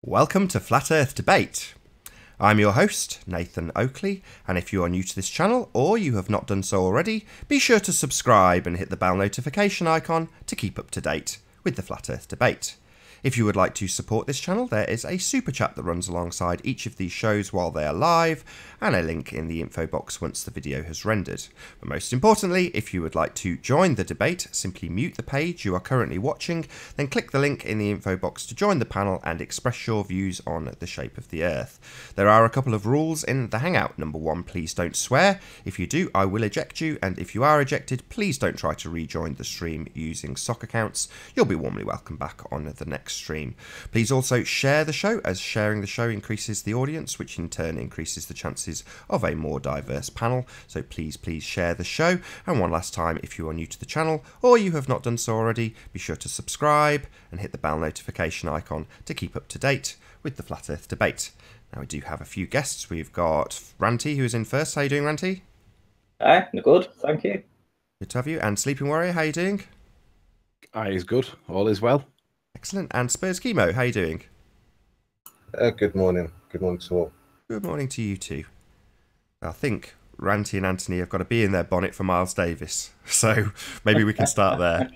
Welcome to Flat Earth Debate. I'm your host, Nathan Oakley, and if you are new to this channel or you have not done so already, be sure to subscribe and hit the bell notification icon to keep up to date with the Flat Earth Debate. If you would like to support this channel, there is a super chat that runs alongside each of these shows while they are live, and a link in the info box once the video has rendered. But most importantly, if you would like to join the debate, simply mute the page you are currently watching, then click the link in the info box to join the panel and express your views on the shape of the Earth. There are a couple of rules in the Hangout. Number one, please don't swear. If you do, I will eject you, and if you are ejected, please don't try to rejoin the stream using sock accounts. You'll be warmly welcome back on the next stream. Please also share the show, as sharing the show increases the audience, which in turn increases the chances of a more diverse panel. So please share the show. And one last time, if you are new to the channel or you have not done so already, be sure to subscribe and hit the bell notification icon to keep up to date with the Flat Earth Debate. Now we do have a few guests. We've got Ranty, who is in first. How you doing, Ranty? Hi, good, thank you. Good to have you. And Sleeping Warrior, how you doing? Aye, is good. All is well. Excellent. And Spurs Chemo, how you doing? Good morning. Good morning to all. Good morning to you too. I think Ranty and Anthony have got to be in their bonnet for Miles Davis, so maybe we can start there.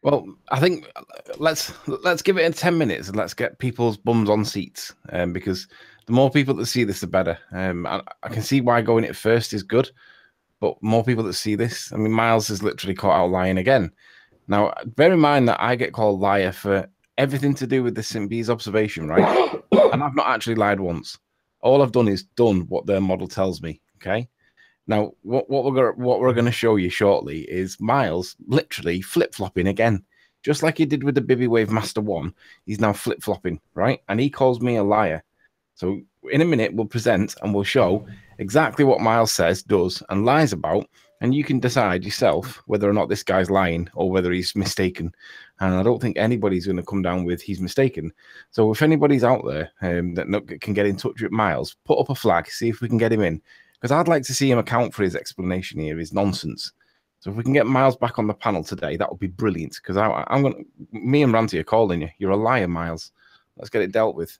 Well, I think let's give it in 10 minutes and let's get people's bums on seats, because the more people that see this, the better. I can see why going it first is good, but more people that see this, I mean, Miles is literally caught out lying again. Now, bear in mind that I get called liar for everything to do with the St. B's observation, right? And I've not actually lied once. All I've done is done what their model tells me, okay? Now, what we're going to show you shortly is Miles literally flip-flopping again. Just like he did with the Bibby Wave Master 1, he's now flip-flopping, right? And he calls me a liar. So in a minute, we'll present and we'll show exactly what Miles says, does, and lies about, and you can decide yourself whether or not this guy's lying or whether he's mistaken. And I don't think anybody's going to come down with he's mistaken. So if anybody's out there that can get in touch with Miles, put up a flag, see if we can get him in. Because I'd like to see him account for his explanation here, his nonsense. So if we can get Miles back on the panel today, that would be brilliant. Because me and Ranty are calling you. You're a liar, Miles. Let's get it dealt with.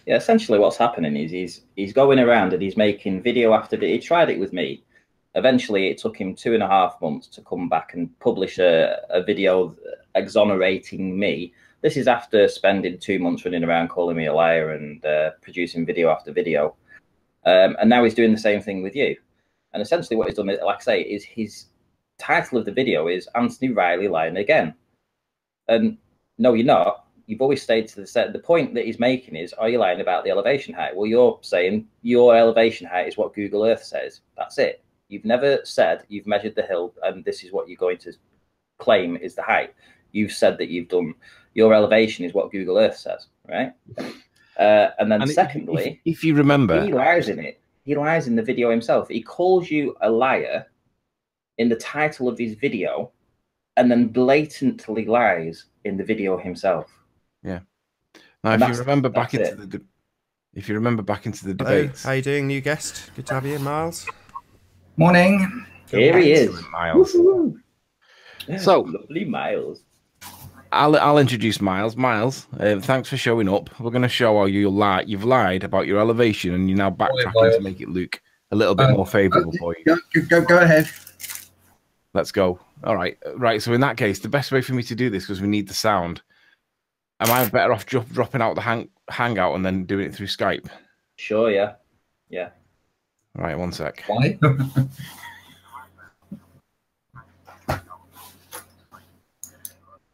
Yeah, essentially what's happening is he's going around and he's making video after video. He tried it with me. Eventually, it took him 2.5 months to come back and publish a video exonerating me. This is after spending 2 months running around calling me a liar and producing video after video. And now he's doing the same thing with you. And essentially what he's done, like I say, is his title of the video is Anthony Riley lying again. And no, you're not. You've always stayed to the point that he's making is, are you lying about the elevation height? Well, you're saying your elevation height is what Google Earth says. That's it. You've never said you've measured the hill and this is what you're going to claim is the height. You've said that you've done your elevation is what Google Earth says, right? And then secondly, if you remember, he lies in it. He lies in the video himself. He calls you a liar in the title of his video and then blatantly lies in the video himself. Yeah. Now, if you remember back into the debates. How you doing, new guest? Good to have you, Miles. Morning. Here he is, Miles. Yeah, so lovely Miles. I'll introduce Miles. Miles, thanks for showing up. We're going to show how you've lied about your elevation, and you're now backtracking to make it look a little bit more favourable for you. Go ahead. Let's go. All right. Right. So in that case, the best way for me to do this, because we need the sound, am I better off dropping out the Hangout and then doing it through Skype? Sure. Yeah. Yeah. All right. One sec. Why?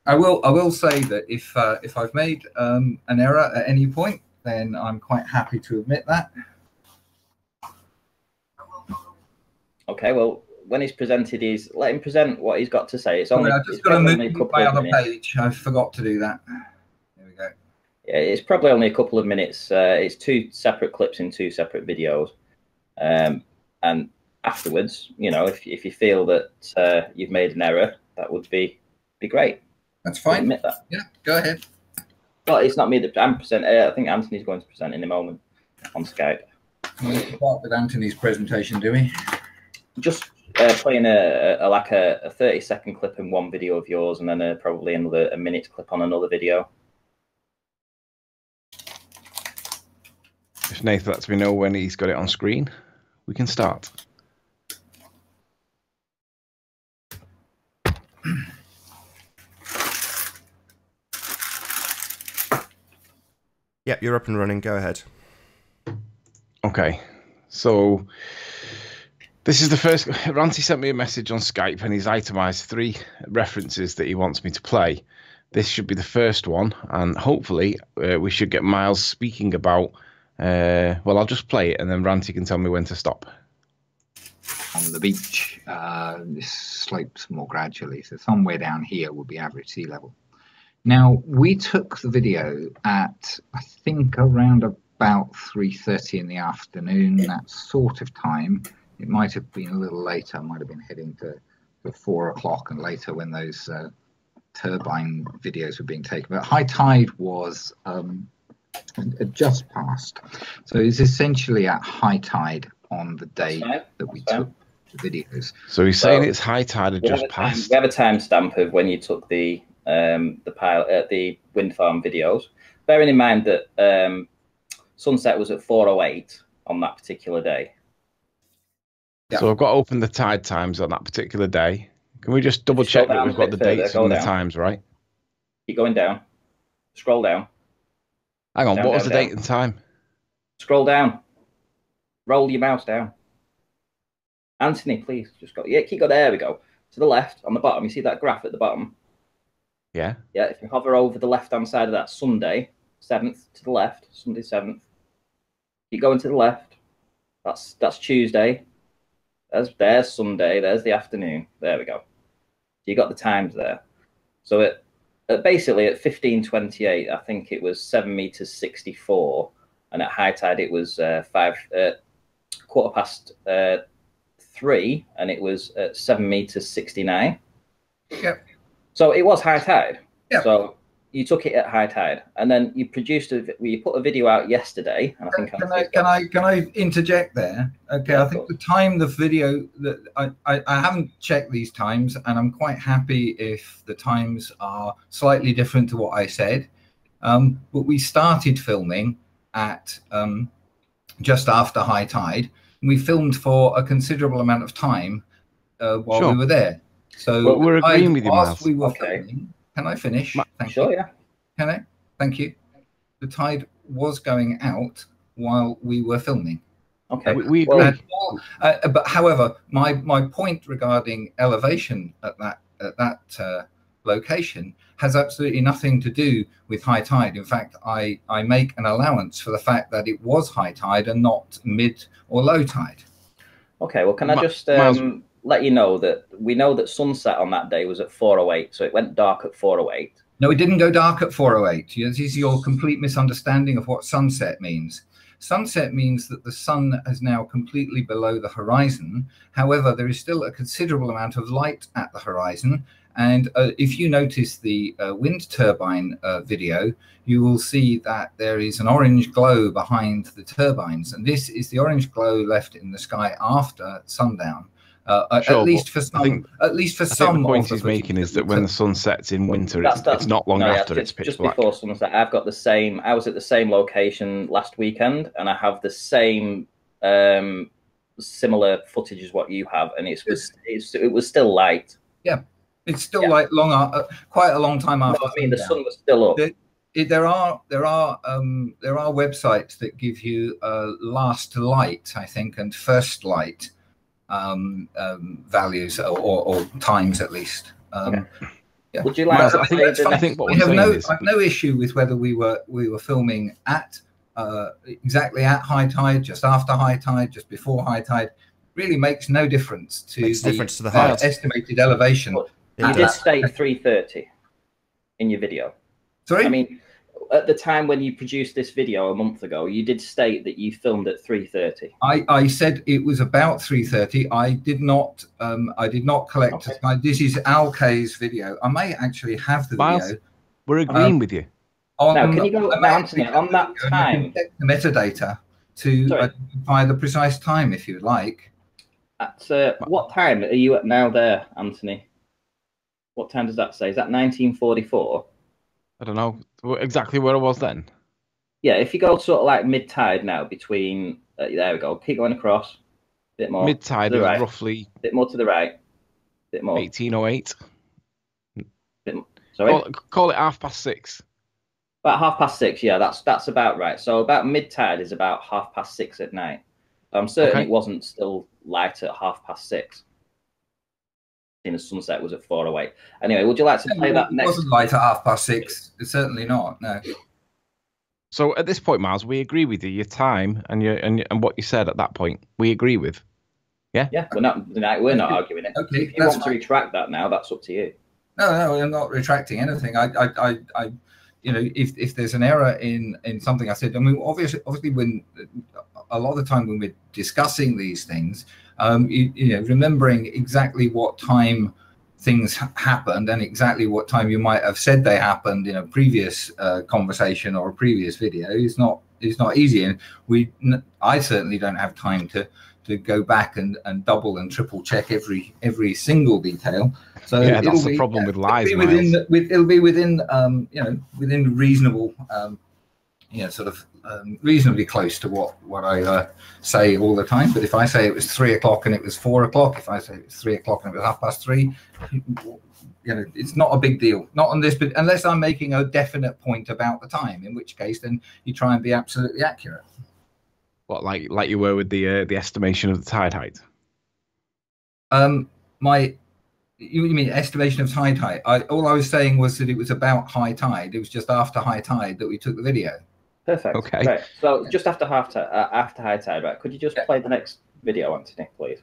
I will say that if I've made an error at any point, then I'm quite happy to admit that. Okay, well, when he's presented, let him present what he's got to say. It's only. I've just got to move my other page. I forgot to do that. There we go. Yeah, it's probably only a couple of minutes. It's 2 separate clips in 2 separate videos, and afterwards, you know, if you feel that you've made an error, that would be great. That's fine. Admit that. Yeah, go ahead. Well, it's not me that I'm presenting. I think Anthony's going to present in a moment on Skype. We'll start with Anthony's presentation, do we? Just playing a 30-second clip in one video of yours, and then probably a minute clip on another video. If Nathan lets me know when he's got it on screen, we can start. Yep, you're up and running. Go ahead. Okay, so this is the first. Ranty sent me a message on Skype and he's itemized 3 references that he wants me to play. This should be the first one, and hopefully we should get Miles speaking about. Well, I'll just play it and then Ranty can tell me when to stop. On the beach, this slopes more gradually, so somewhere down here will be average sea level. Now, we took the video at, I think, around about 3:30 in the afternoon, that sort of time. It might have been a little later, might have been heading to 4 o'clock and later when those turbine videos were being taken. But high tide was just past. So it's essentially at high tide on the day that we took the videos. So he's saying it's high tide had just passed. We have a timestamp of when you took the wind farm videos. Bearing in mind that sunset was at 4:08 on that particular day. Yeah. So I've got to open the tide times on that particular day. Can we just double check that we've got the dates and the times right? Keep going down. Scroll down. Hang on, Down, what was down, the down. date and time? Scroll down. Roll your mouse down. Anthony, please, just go. Yeah, keep going. There we go. To the left, on the bottom, you see that graph at the bottom? Yeah. Yeah, if you hover over the left-hand side of that, Sunday, 7th to the left, Sunday 7th. Keep going to the left. That's Tuesday. There's Sunday. There's the afternoon. There we go. So you got the times there. So basically at 15:28, I think it was 7 meters 64, and at high tide it was 3, and it was at 7 meters 69. Yep. So it was high tide. Yep. So you took it at high tide, and then you you put a video out yesterday, and I think can I interject there? Okay, I think the time the video that I haven't checked these times, and I'm quite happy if the times are slightly different to what I said. But we started filming at just after high tide. We filmed for a considerable amount of time while we were there. So well, we're agreeing with you, Miles. We were filming, can I finish? Sure, yeah. Can I? Thank you. The tide was going out while we were filming. Okay. We agree. But however, my point regarding elevation at that location has absolutely nothing to do with high tide. In fact, I make an allowance for the fact that it was high tide and not mid or low tide. Okay. Well, can I just let you know that we know that sunset on that day was at 4:08, so it went dark at 4:08. No, it didn't go dark at 4:08. This is your complete misunderstanding of what sunset means. Sunset means that the sun is now completely below the horizon. However, there is still a considerable amount of light at the horizon. And if you notice the wind turbine video, you will see that there is an orange glow behind the turbines. And this is the orange glow left in the sky after sundown. Sure, at least for some. The point he's making is that when the sun sets in winter, it's not long after it's pitch black. Before sunset, I've got the same. I was at the same location last weekend, and I have the same similar footage as what you have, and it was still light. Yeah, it's still like quite a long time after. No, I mean the sun was still up. There are websites that give you last light, I think, and first light values or times at least. Okay. Yeah. Would you like? Well, I think what I have is no issue with whether we were filming at exactly at high tide, just after high tide, just before high tide. Really makes no difference to the height. Estimated elevation. Well, you did state 3:30 in your video. Sorry? I mean, at the time when you produced this video a month ago, you did state that you filmed at 3:30. I said it was about 3:30. I did not collect. Okay. This is Al K's video. I may actually have the Miles, video. we're agreeing with you. Now, can you go Anthony, on that time? The metadata to identify the precise time, if you like. At what time are you at now there, Anthony? What time does that say? Is that 1944? I don't know exactly where I was then. Yeah, if you go sort of like mid tide now, between there we go. Keep going across. Bit more. Mid tide is roughly. Bit more to the right. Bit more. 1808. Sorry. Call it 6:30. About 6:30. Yeah, that's about right. So about mid tide is about 6:30 at night. I'm certain it wasn't still light at 6:30. In the sunset was at 4:08. Anyway, would you like to play that next? It wasn't light at 6:30. It's certainly not. No. So at this point, Miles, we agree with you. Your time and what you said at that point, we agree with. Yeah. Yeah, we're not arguing it. Okay, if you want to retract that now, that's up to you. No, I'm not retracting anything. If there's an error in something I said, I mean, obviously, when a lot of the time when we're discussing these things, remembering exactly what time things happened and exactly what time you might have said they happened in a previous conversation or a previous video is not easy. And I certainly don't have time to go back and double and triple check every single detail. So yeah, that's the problem with lies. It'll be within within reasonable reasonably close to what I say all the time. But if I say it was 3 o'clock and it was 4 o'clock, if I say it was 3 o'clock and it was 3:30, it's not a big deal. Not on this, but unless I'm making a definite point about the time, in which case then you try and be absolutely accurate. What, like you were with the estimation of the tide height? You mean estimation of tide height? All I was saying was that it was about high tide. It was just after high tide that we took the video. Perfect. Okay. Right. So just after after high tide, right? Could you just play the next video, Anthony, please?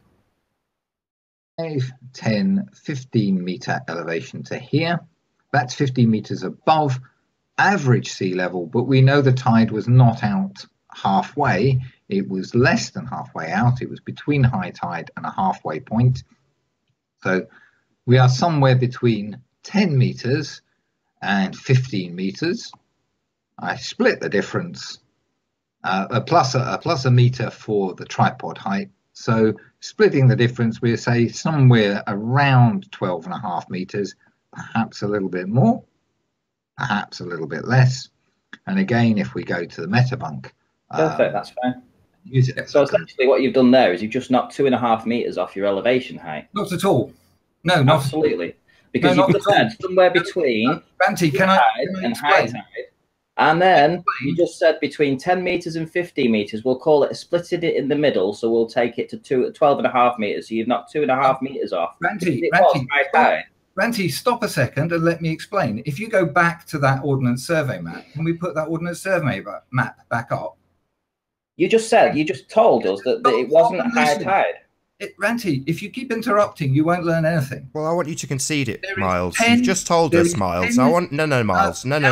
5, 10, 15 meter elevation to here. That's 15 meters above average sea level, but we know the tide was not out halfway. It was less than halfway out. It was between high tide and a halfway point. So we are somewhere between 10 meters and 15 meters. I split the difference, plus a meter for the tripod height. So splitting the difference, we say somewhere around 12.5 meters, perhaps a little bit more, perhaps a little bit less. And again, if we go to the metabunk, perfect, that's fine. Use it. So essentially what you've done there is you've just knocked 2.5 meters off your elevation height. Not at all. No, not absolutely. Because you've said somewhere between Banty, can I and high tide. And then you just said between 10 meters and 15 meters. We'll call it splitted it in the middle. So we'll take it to 12.5 meters. So you've knocked 2.5 meters off. Ranty, stop a second and let me explain. If you go back to that Ordnance Survey map, can we put that Ordnance Survey map back up? You just told us that it wasn't high tide. Ranty, if you keep interrupting, you won't learn anything. Well, I want you to concede it, Miles. You've just told us, Miles. Miles. No, Miles. Let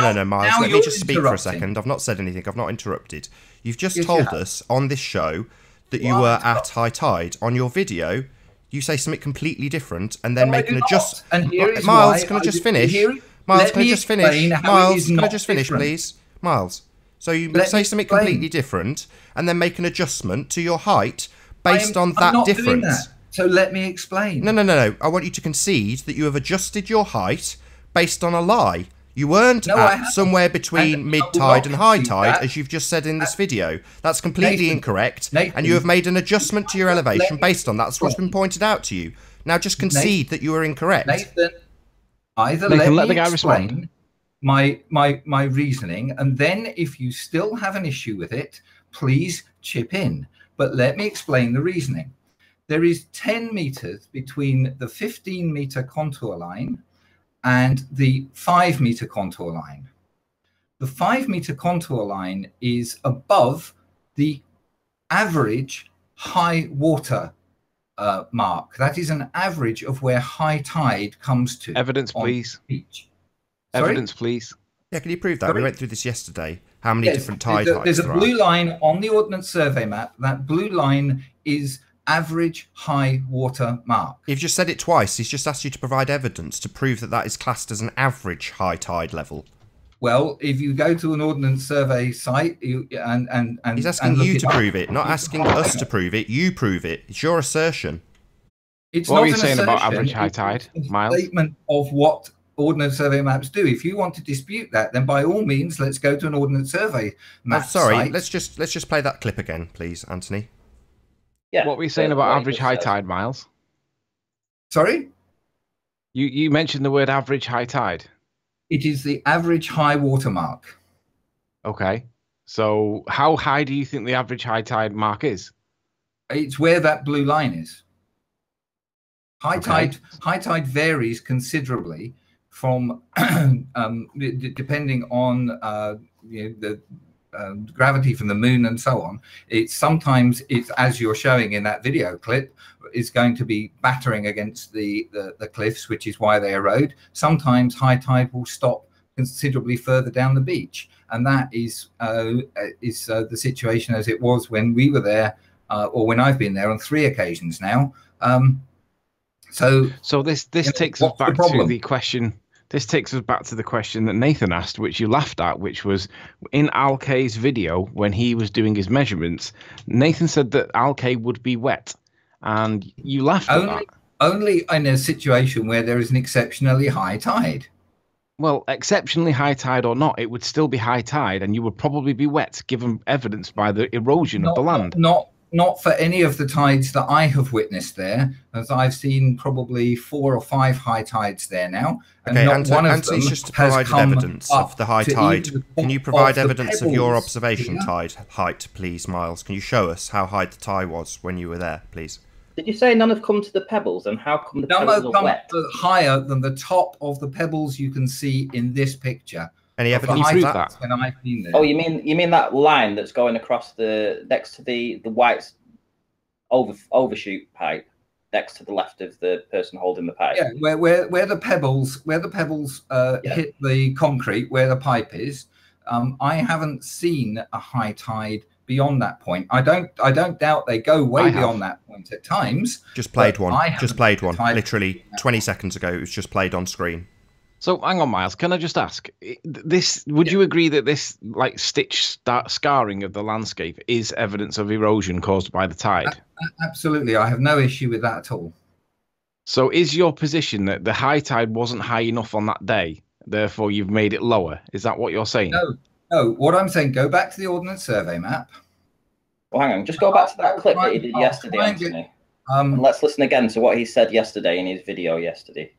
me just speak for a second. I've not said anything. I've not interrupted. You've just told us on this show that you were at high tide. On your video, you say something completely different and then make an adjustment. Miles, can I just finish? Miles, can I just finish? Miles, can I just finish, please? Miles. So you say something completely different and then make an adjustment to your height based on that difference. So let me explain. No. I want you to concede that you have adjusted your height based on a lie. You weren't at somewhere between mid-tide and high tide, as you've just said in this video. That's completely incorrect. And you have made an adjustment to your elevation based on that. That's what's been pointed out to you. Now just concede that you are incorrect. Nathan, let the guy explain my reasoning, and then if you still have an issue with it, please chip in. But let me explain the reasoning. There is 10 meters between the 15-meter contour line and the 5-meter contour line. The 5-meter contour line is above the average high water mark. That is an average of where high tide comes to. Evidence, please. Beach. Evidence, please. Yeah, can you prove that? Sorry? We went through this yesterday. How many different tide heights there's a blue line on the Ordnance Survey map. That blue line is average high water mark. You've just said it twice. He's just asked you to provide evidence to prove that that is classed as an average high tide level. Well, if you go to an Ordnance Survey site and he's asking you to prove it, not asking us to prove it. You prove it. It's your assertion. It's what not are you saying about average high tide, it's Miles? A statement of what Ordnance Survey maps do. If you want to dispute that, then by all means, let's go to an Ordnance Survey map site. Let's just play that clip again, please, Anthony. Yeah. What were you saying about average high tide, Miles? Sorry? You mentioned the word average high tide. It is the average high water mark. Okay. So how high do you think the average high tide mark is? It's where that blue line is. High tide varies considerably from depending on the gravity from the moon and so on. Sometimes it's, as you're showing in that video clip, is going to be battering against the cliffs, which is why they erode. Sometimes high tide will stop considerably further down the beach, and that is the situation as it was when we were there, or when I've been there on 3 occasions now. So this takes us back to the question. This takes us back to the question that Nathan asked, which you laughed at, which was in Alkay's video when he was doing his measurements. Nathan said that Alkay would be wet, and you laughed at that. Only in a situation where there is an exceptionally high tide. Well, exceptionally high tide or not, it would still be high tide, and you would probably be wet, given evidence by the erosion of the land. Not for any of the tides that I have witnessed there, as I've seen probably 4 or 5 high tides there now. And okay, not one of them just provided evidence of the high tide. Can you provide evidence of your observation tide height, please, Miles? Can you show us how high the tide was when you were there, please? Did you say none have come to the pebbles, and how come the pebbles are wet? Higher than the top of the pebbles you can see in this picture. Any evidence of that? When I've been there. Oh, you mean that line that's going across next to the white overshoot pipe, next to the left of the person holding the pipe? Yeah, where the pebbles hit the concrete, where the pipe is. I haven't seen a high tide beyond that point. I don't doubt they go way beyond that point at times. Just played one. Just played one. Literally 20 seconds ago, it was just played on screen. So hang on, Miles. Can I just ask? Would you agree that this stitch scarring of the landscape is evidence of erosion caused by the tide? Absolutely, I have no issue with that at all. So is your position that the high tide wasn't high enough on that day, therefore you've made it lower? Is that what you're saying? No. What I'm saying, go back to the Ordnance Survey map. Well, hang on. Just go back to that clip that he did yesterday, Anthony. And let's listen again to what he said yesterday in his video yesterday.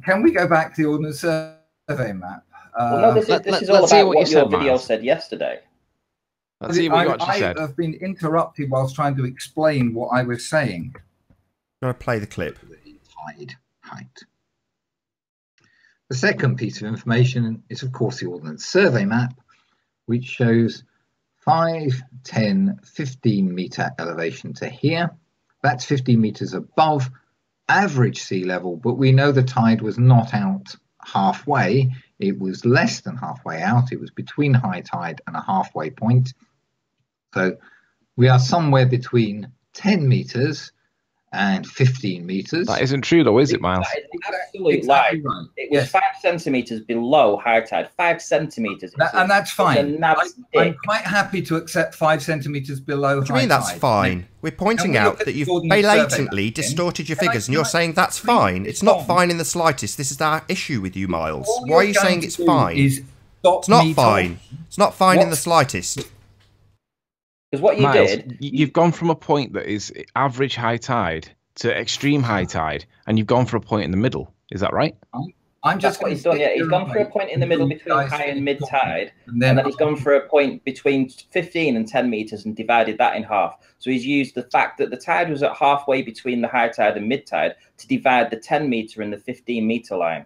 Can we go back to the Ordnance Survey map? Well, no, this is all about what your video said yesterday. Let's see what you actually said. I have been interrupted whilst trying to explain what I was saying. I'm going to play the clip. Tide height. The second piece of information is, of course, the Ordnance Survey map, which shows 5, 10, 15 meter elevation to here. That's 15 meters above average sea level, but we know the tide was not out halfway. It was less than halfway out. It was between high tide and a halfway point. So we are somewhere between 10 meters and 15 meters. That isn't true though, is it, Miles? That is absolute lie. Right. It was 5 centimeters below high tide. 5 centimeters. And that's fine. I'm quite happy to accept 5 centimeters below high tide. What do you mean that's fine? We're pointing out that you've blatantly distorted your figures, and you're saying that's fine. It's not fine in the slightest. This is our issue with you, Miles. Why are you saying it's fine? It's not fine. It's not fine in the slightest. Because what you did, you've gone from a point that is average high tide to extreme high tide, and you've gone for a point in the middle. Is that right? I'm just what he's done. Yeah, he's gone for a point in the middle between high and mid tide, and then he's gone for a point between 15 and 10 meters and divided that in half. So he's used the fact that the tide was at halfway between the high tide and mid tide to divide the 10 meter and the 15 meter line.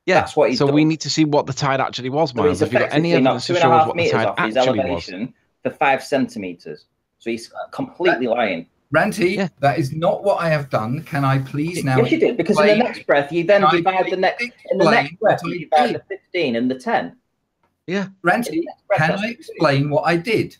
Yeah, that's what he's done. We need to see what the tide actually was, Miles. So have you got any evidence to show us what the tide actually was? For 5 centimeters. So he's completely lying. Ranty, that is not what I have done. Can I please now? Yes, you did, because in the next breath, you then divide the next. In the next breath, you divide the 15 and the 10. Yeah. Ranty, can I explain what I did?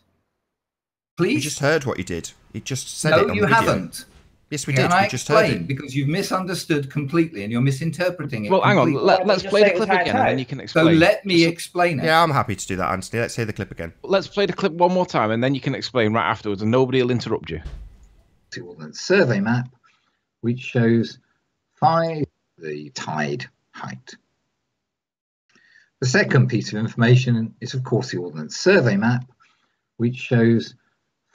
Please? We just heard what you did. You just said it on the video. No, you haven't. Yes, we did. We just heard it. Because you've misunderstood completely and you're misinterpreting it. Well, hang on. Let's play the clip again and then you can explain. So let me explain it. Yeah, I'm happy to do that, Anthony. Let's hear the clip again. Let's play the clip one more time and then you can explain right afterwards and nobody will interrupt you. The survey map, which shows the tide height. The second piece of information is, of course, the Ordnance Survey map, which shows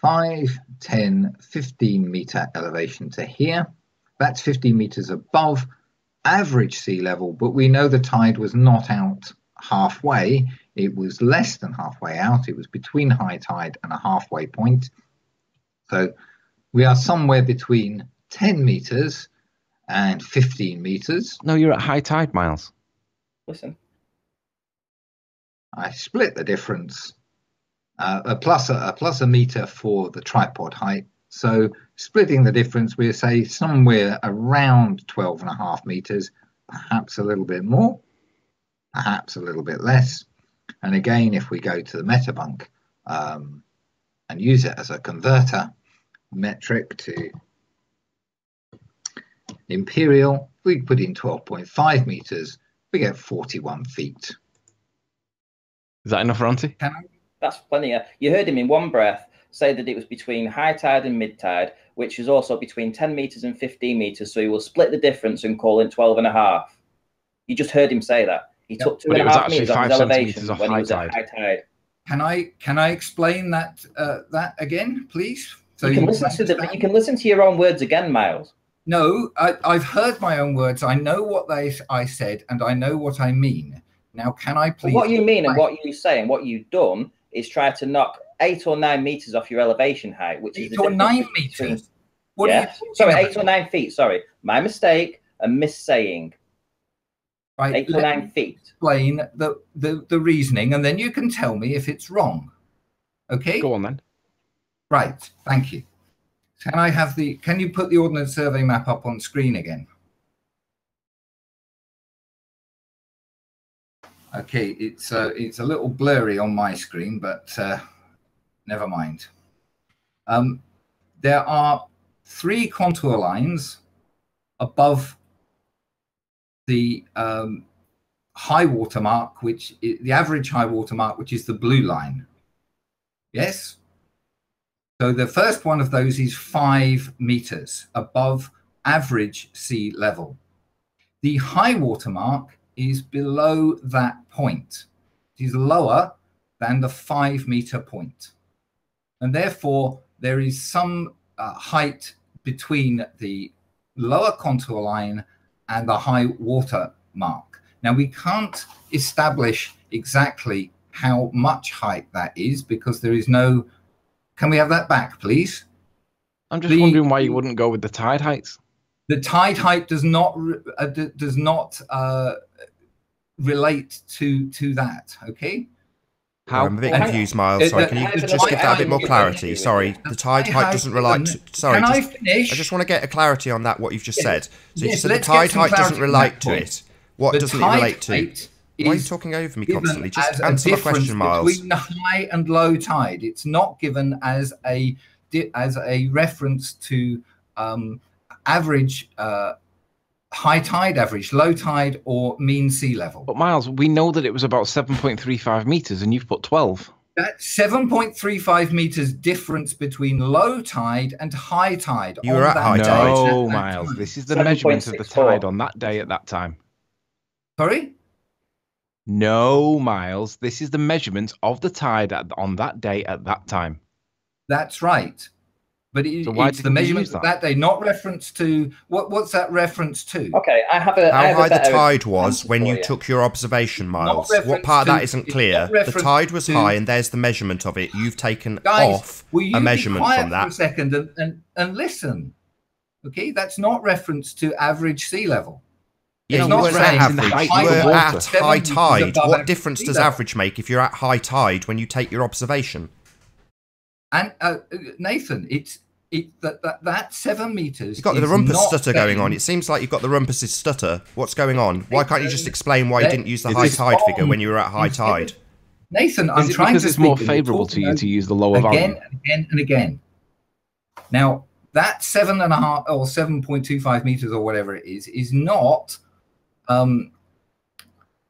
5, 10, 15 meter elevation to here. That's 15 meters above average sea level, but we know the tide was not out halfway. It was less than halfway out. It was between high tide and a halfway point. So we are somewhere between 10 meters and 15 meters. No, you're at high tide, Miles. Listen. I split the difference, a plus a meter for the tripod height. So splitting the difference, we say somewhere around 12.5 meters, perhaps a little bit more, perhaps a little bit less. And again, if we go to the Metabunk and use it as a converter metric to imperial, we put in 12.5 meters, we get 41 feet. Is that enough, Ronty? That's plenty. You heard him in one breath say that it was between high tide and mid tide, which is also between 10 meters and 15 meters. So he will split the difference and call it 12.5. You just heard him say that. He took 2.5 meters off his elevation when he was at high tide. Can I explain that that again, please? So you can listen to your own words again, Miles. No, I've heard my own words. I know what I said, and I know what I mean. Now, can I please? What you mean and what you say and what you've done is try to knock 8 or 9 meters off your elevation height, which is 8 or 9 meters. What yeah, sorry, 8 or 9 feet. Sorry, my mistake. A missaying. Right, 8 or 9 feet. Explain the reasoning, and then you can tell me if it's wrong. Okay. Go on then. Right. Thank you. Can I have the? Can you put the Ordnance Survey map up on screen again? Okay, it's a little blurry on my screen, but never mind. There are 3 contour lines above the high water mark, which is the average high water mark, which is the blue line. Yes. So the first one of those is 5 meters above average sea level. The high water mark is below that point. It is lower than the 5 meter point. And therefore, there is some height between the lower contour line and the high water mark. Now, we can't establish exactly how much height that is because there is no... Can we have that back, please? I'm just wondering why you wouldn't go with the tide heights. The tide height does not relate to that. Okay. How? I'm a bit confused, Miles. Sorry, can you just give that a bit more clarity? Sorry, the tide height doesn't relate to... Sorry, can I finish? I just want to get a clarity on that, what you've just said. So you Yes, said the let's tide get some height doesn't clarity on relate that to point. it. What The doesn't it tide relate to? height Why are you is talking over me given constantly? Just as a answer my difference question, Miles. between the high and low tide. It's not given as a reference to average high tide, average low tide, or mean sea level. But Miles, we know that it was about 7.35 meters, and you've put 12. That's 7.35 meters difference between low tide and high tide. You were at high tide. No, Miles, this is the measurement of the tide on that day at that time. Sorry? No, Miles, this is the measurement of the tide on that day at that time. That's right. But it's the measurement of that day, not reference to what's that reference to? Okay, I have a. How high the tide was when you took your observation, Miles. What part of that isn't clear? The tide was high, and there's the measurement of it. You've taken off a measurement from that. For a second and listen. Okay, that's not reference to average sea level. Yeah, you weren't at average. You were at high tide. What difference does average make if you're at high tide when you take your observation? And Nathan, that 7 meters. You've got the rumpus stutter going on. It seems like you've got the rumpus stutter. What's going on? Why can't you just explain why you didn't use the high tide figure when you were at high tide? Nathan, I'm trying to. Because it's more favourable to you to use the lower value. Again and again and again. Now that 7.5 or 7.25 meters or whatever it is not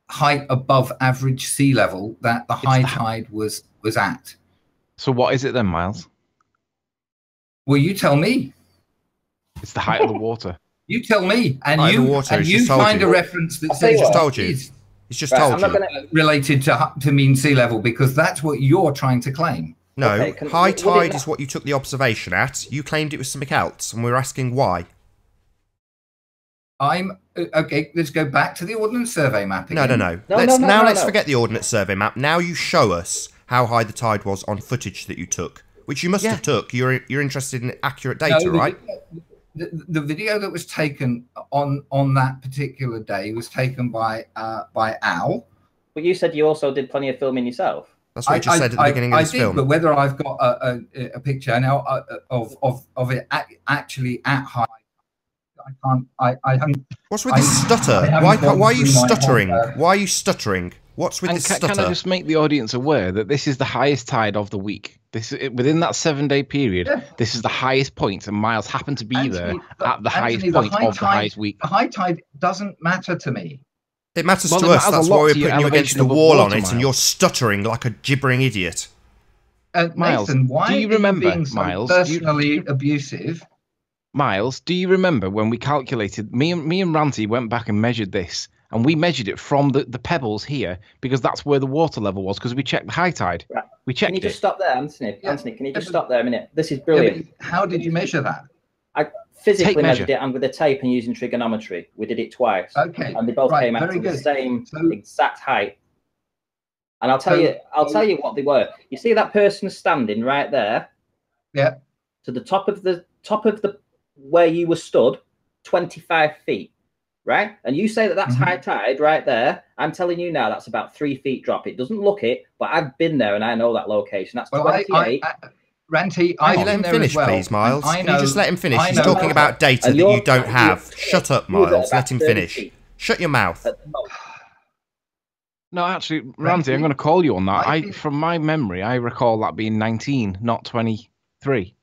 height above average sea level that the high tide was at. So what is it then, Miles? Well, you tell me. It's the height of the water. You tell me, and height you of the water, and you find a reference that says just told you. He's just told you. Related to mean sea level, because that's what you're trying to claim. No, Okay, high tide is what you took the observation at. You claimed it was something else, and we're asking why. Okay. Let's go back to the Ordnance Survey map again. No. No, Let's forget the Ordnance Survey map. Now you show us how high the tide was on footage that you took, which you must have took. You're interested in accurate data, right? The video that was taken on that particular day was taken by Al. But you said you also did plenty of filming yourself. That's what you just said at the beginning of this film. But whether I've got a picture now of it actually at high, I haven't. What's with this stutter? Why are you stuttering? Why are you stuttering? What's with this stutter? Can I just make the audience aware that this is the highest tide of the week? Within that 7-day period, this is the highest point, and Miles happened to be there at the highest point of the highest week. The high tide doesn't matter to me. It matters to us. That's why we're putting you against the wall on it, and you're stuttering like a gibbering idiot. Miles, Nathan, why do you remember, being so Miles, personally abusive? Miles, do you remember when we calculated? Me and Ranty went back and measured this, and we measured it from the pebbles here because that's where the water level was. Because we checked the high tide. Right. We checked. Can you just stop there, Anthony? Yeah. Anthony, can you just stop there a minute? This is brilliant. How did you measure that? I physically measured it, and with a tape and using trigonometry. We did it twice. Okay. And they both came out to the same exact height. And I'll tell you what they were. You see that person standing right there? Yeah. To the top of the where you were stood, 25 feet, right? And you say that that's high tide right there. I'm telling you now, that's about 3 feet drop. It doesn't look it, but I've been there and I know that location. That's 28. Ranty, can you let him finish, please, Miles? Can you just let him finish? He's talking about data that you don't have. Shut up, Miles. Let him finish. Shut your mouth. No, actually, Ranty, I'm going to call you on that. From my memory, I recall that being 19, not 23.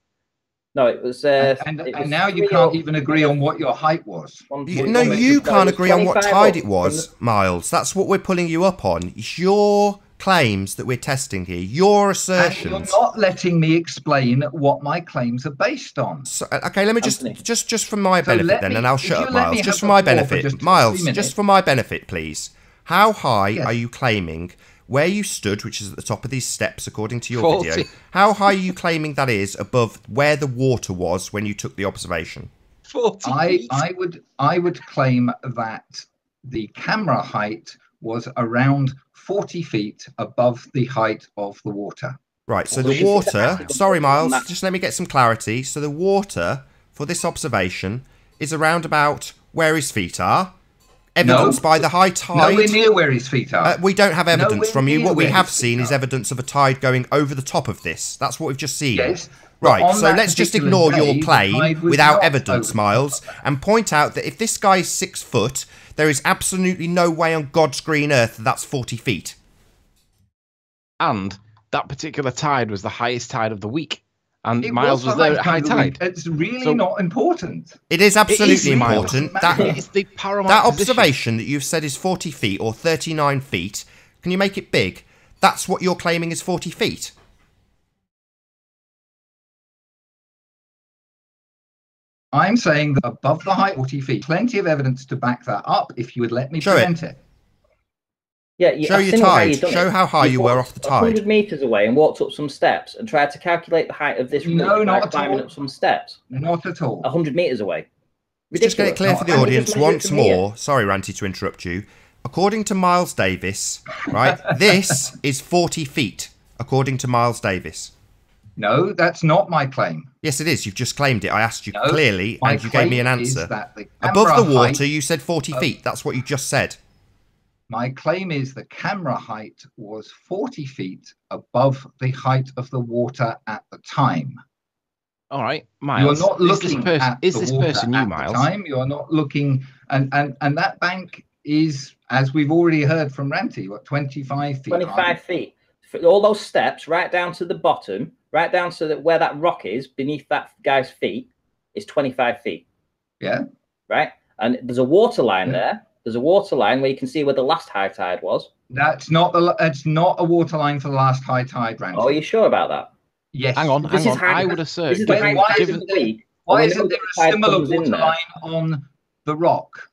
No, it was. And now you can't even agree on what your height was. You can't agree on what tide it was, Miles. That's what we're pulling you up on. It's your claims that we're testing here. Your assertions. And you're not letting me explain what my claims are based on. So, okay, let me just for my benefit then, and I'll shut up, Miles. Just for my benefit, Miles. Just for my benefit, please. How high are you claiming? Where you stood, which is at the top of these steps, according to your 40. video, how high are you claiming that is above where the water was when you took the observation? 40. I would claim that the camera height was around 40 feet above the height of the water. Right, so the water... Sorry, Miles, just let me get some clarity. So the water for this observation is around about where his feet are. Evidence by the high tide. Nowhere near where his feet are. We don't have evidence from you. What we have seen is evidence of a tide going over the top of this. That's what we've just seen. Yes. Right, so let's just ignore your claim without evidence, Miles, and point out that if this guy is 6 foot, there is absolutely no way on God's green earth that that's 40 feet. And that particular tide was the highest tide of the week. And Miles was there at high tide. It's really not important. It is absolutely important. That is the paramount that observation that you've said is 40 feet or 39 feet, can you make it big? That's what you're claiming is 40 feet. I'm saying that above the height 40 feet. Plenty of evidence to back that up if you would let me present it. Yeah, show your tide. Show how high you were off the tide. 100 meters away and walked up some steps and tried to calculate the height of this room by climbing up some steps. Not at all. 100 meters away. Just get it clear for the audience once more. Sorry, Ranty, to interrupt you. According to Miles Davis, right, this is 40 feet, according to Miles Davis. No, that's not my claim. Yes, it is. You've just claimed it. I asked you clearly, and you gave me an answer. Above the water, you said 40 feet. That's what you just said. My claim is the camera height was 40 feet above the height of the water at the time. All right, Miles. You're not looking at this person you, Miles? You're not looking, and that bank is, as we've already heard from Ranty, what, 25 feet? 25 feet. All those steps, right down to the bottom, right down to where that rock is, beneath that guy's feet, is 25 feet. Yeah. Right? And there's a water line there. There's a water line where you can see where the last high tide was. It's not a water line for the last high tide, Ranty. Oh, are you sure about that? Yes. Hang on. I would assert. Why isn't there a similar water line on the rock?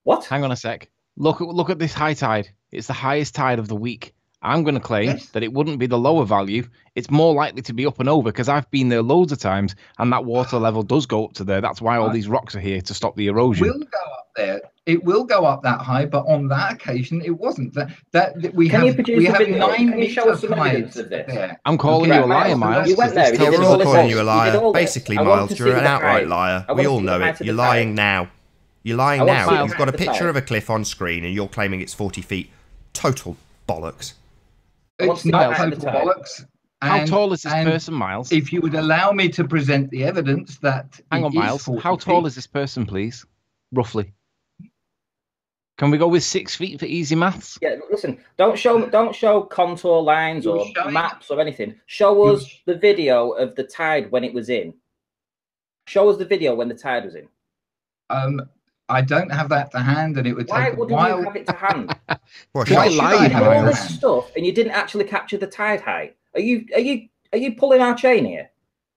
What? Hang on a sec. Look at this high tide. It's the highest tide of the week. I'm going to claim Yes. that it wouldn't be the lower value. It's more likely to be up and over because I've been there loads of times and that water level does go up to there. That's why all these rocks are here to stop the erosion. It will go up there. It will go up that high, but on that occasion, it wasn't. We Can have you produce a 9 video? Can you show meter us some evidence tides of this? there. I'm calling Okay, you a liar, Miles. You went there. This You Yeah, did we're all all this. calling you a You did liar. all this. Basically, I want Miles, to you're see an the outright tide. liar. I want We to all see the know height it. of You're the lying tide. now. You're lying I want now. to see the You've got a height of the picture tide. of a cliff on screen and you're claiming it's 40 feet. Total bollocks. I want It's to see the not height of total the tide. bollocks. How tall is this and person, Miles? If you would allow me to present the evidence that Hang it on, is Miles. 40 How tall feet, is this person, please? Roughly. Can we go with 6 feet for easy maths? Yeah, listen. Don't show contour lines You're or showing- maps or anything. Show us the video of the tide when it was in. Show us the video when the tide was in. I don't have that to hand, and it would Why take a wouldn't while. you have it to hand? Well, Why show- lying, You had all this Miles? stuff, and you didn't actually capture the tide height. Are you pulling our chain here?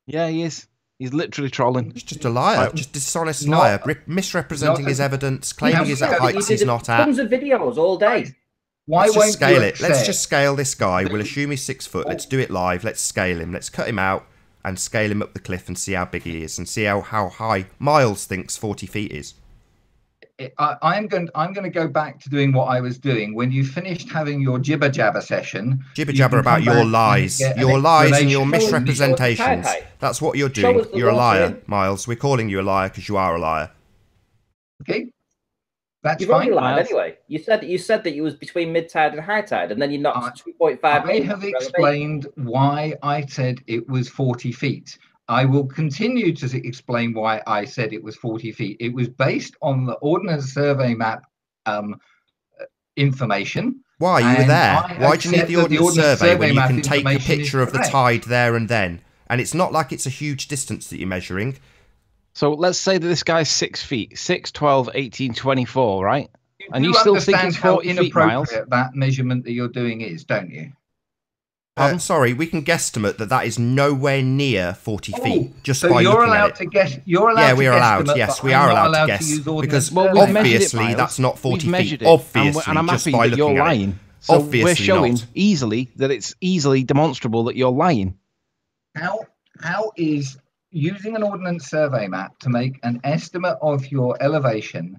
Yeah, he is. He's literally trolling. He's just a liar, just dishonest Not- liar, misrepresenting not his a- evidence, claiming he's at You heights he's not at. Tons of videos all day. Why Let's won't just scale you it. Let's accept- just scale this guy. We'll assume he's 6 foot. Let's do it live. Let's scale him. Let's cut him out and scale him up the cliff and see how big he is and see how high Miles thinks 40 feet is. I'm going to go back to doing what I was doing. When you finished having your jibber jabber session, Jibber you jabber can about come your back and lies. get an Your lies and your explanation. misrepresentations. height. That's what you're Show doing. us the You're a water liar, in. Miles. We're calling you a liar because you are a liar. Okay, that's You've already fine. lied Miles. anyway. You said that you was between mid tide and high tide, and then you knocked 2.5. I have explained why I said it was 40 feet. I will continue to explain why I said it was 40 feet. It was based on the Ordnance Survey map information. Why? You were And there. I Why do you need accept the that Ordnance Survey when Survey you map can take a information is picture of the correct. tide there and then? And it's not like it's a huge distance that you're measuring. So let's say that this guy's 6 feet, 6, 12, 18, 24, right? And you do still think understand it's how 40 feet, Miles? inappropriate that measurement that you're doing is, don't you? Pardon? Sorry, we can guesstimate that is nowhere near 40 feet just so by you're looking allowed at to it. guess. You're allowed Yeah, to we are allowed. guesstimate, Yes, but we I'm are not allowed to to guess use Ordnance because Well, Survey. we've measured it, obviously Miles. that's not 40 We've feet. measured it, Obviously, and I'm just happy by that you're looking at lying. it. So Obviously we're showing not. easily that it's easily demonstrable that you're lying. How is using an Ordnance Survey map to make an estimate of your elevation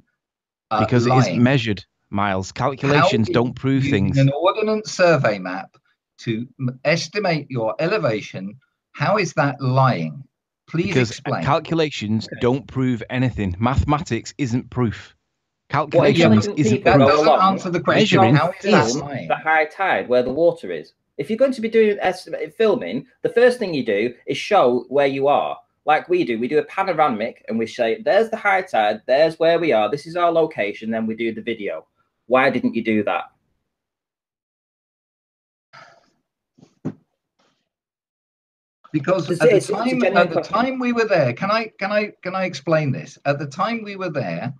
Because it is lying? measured, Miles. Calculations How don't prove using things. An Ordnance Survey map to estimate your elevation, how is that lying? Please Because explain. calculations don't prove anything. Mathematics isn't proof. What Calculations intelligent isn't people that proof. go doesn't along answer the question. Measuring How is that is lying? the high tide where the water is? If you're going to be doing estimated filming, the first thing you do is show where you are. Like we do. We do a panoramic and we say, there's the high tide, there's where we are, this is our location, then we do the video. Why didn't you do that? Because It's- at it's- the it's a time, genuine at the question. time we were there, can I explain this? At the time we were there,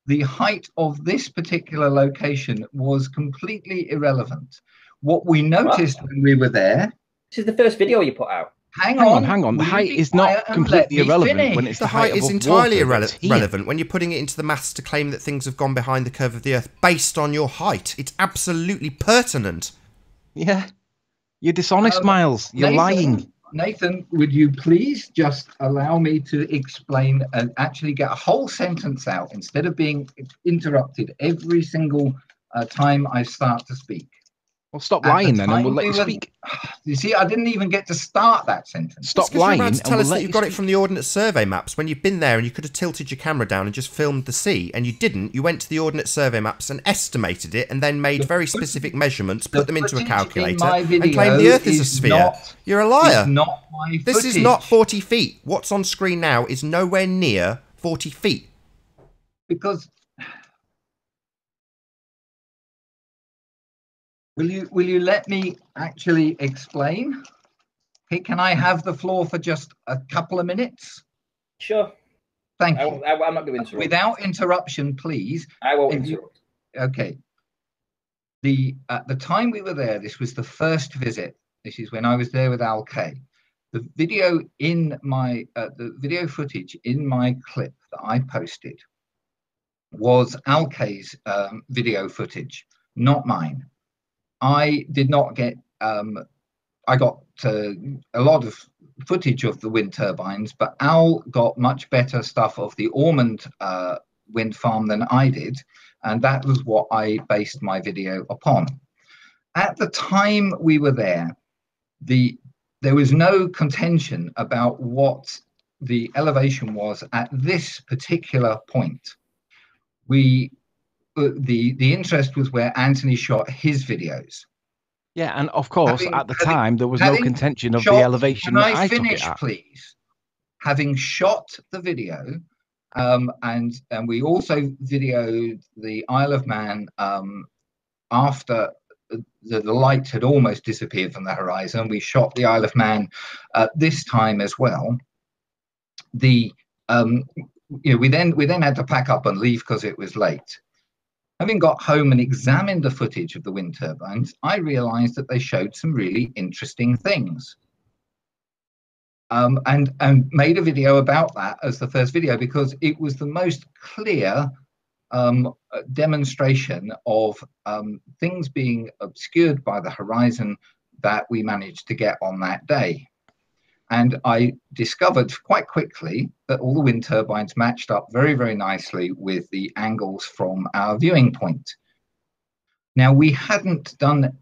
the height of this particular location was completely irrelevant. What we noticed when we were there, This is the first video you put out. hang Hang on. on. The will you height be is quiet not and completely let me irrelevant finish? when it's The height is above entirely water that's here. irrelevant when you're putting it into the maths to claim that things have gone behind the curve of the Earth based on your height. It's absolutely pertinent. Yeah. You're dishonest, Miles. You're lying. Nathan, would you please just allow me to explain and actually get a whole sentence out instead of being interrupted every single time I start to speak? Well, stop At the lying then, and we'll time let you we were- speak. You see, I didn't even get to start that sentence. Stop Because you're lying, about and to tell we'll us let that you you've got it speak. from the Ordnance Survey maps when you've been there and you could have tilted your camera down and just filmed the sea, and you didn't. You went to the Ordnance Survey maps and estimated it and then made very specific measurements, put them into a footage in calculator, my and video claimed the Earth is a is sphere. not- You're a liar. It's not my This is footage. not 40 feet. What's on screen now is nowhere near 40 feet. Because will you let me actually explain? Hey, can I have the floor for just a couple of minutes? Sure. Thank you. I'm not going to interrupt. Without interruption, please. I won't if you- interrupt. Okay. At the time we were there, this was the first visit. This is when I was there with Al K. The video in my the video footage in my clip that I posted was Al K's video footage. not mine. I did not get. I got a lot of footage of the wind turbines, but Al got much better stuff of the Ormond wind farm than I did, and that was what I based my video upon. At the time we were there, there was no contention about what the elevation was at this particular point. The interest was where Anthony shot his videos. Yeah, and of course, at the time, there was no contention of the elevation that I took it at. Please? Having shot the video, and we also videoed the Isle of Man after the light had almost disappeared from the horizon. We shot the Isle of Man this time as well. We then had to pack up and leave because it was late. Having got home and examined the footage of the wind turbines, I realized that they showed some really interesting things. And made a video about that as the first video because it was the most clear demonstration of things being obscured by the horizon that we managed to get on that day. And I discovered quite quickly that all the wind turbines matched up very, very nicely with the angles from our viewing point. Now, we hadn't done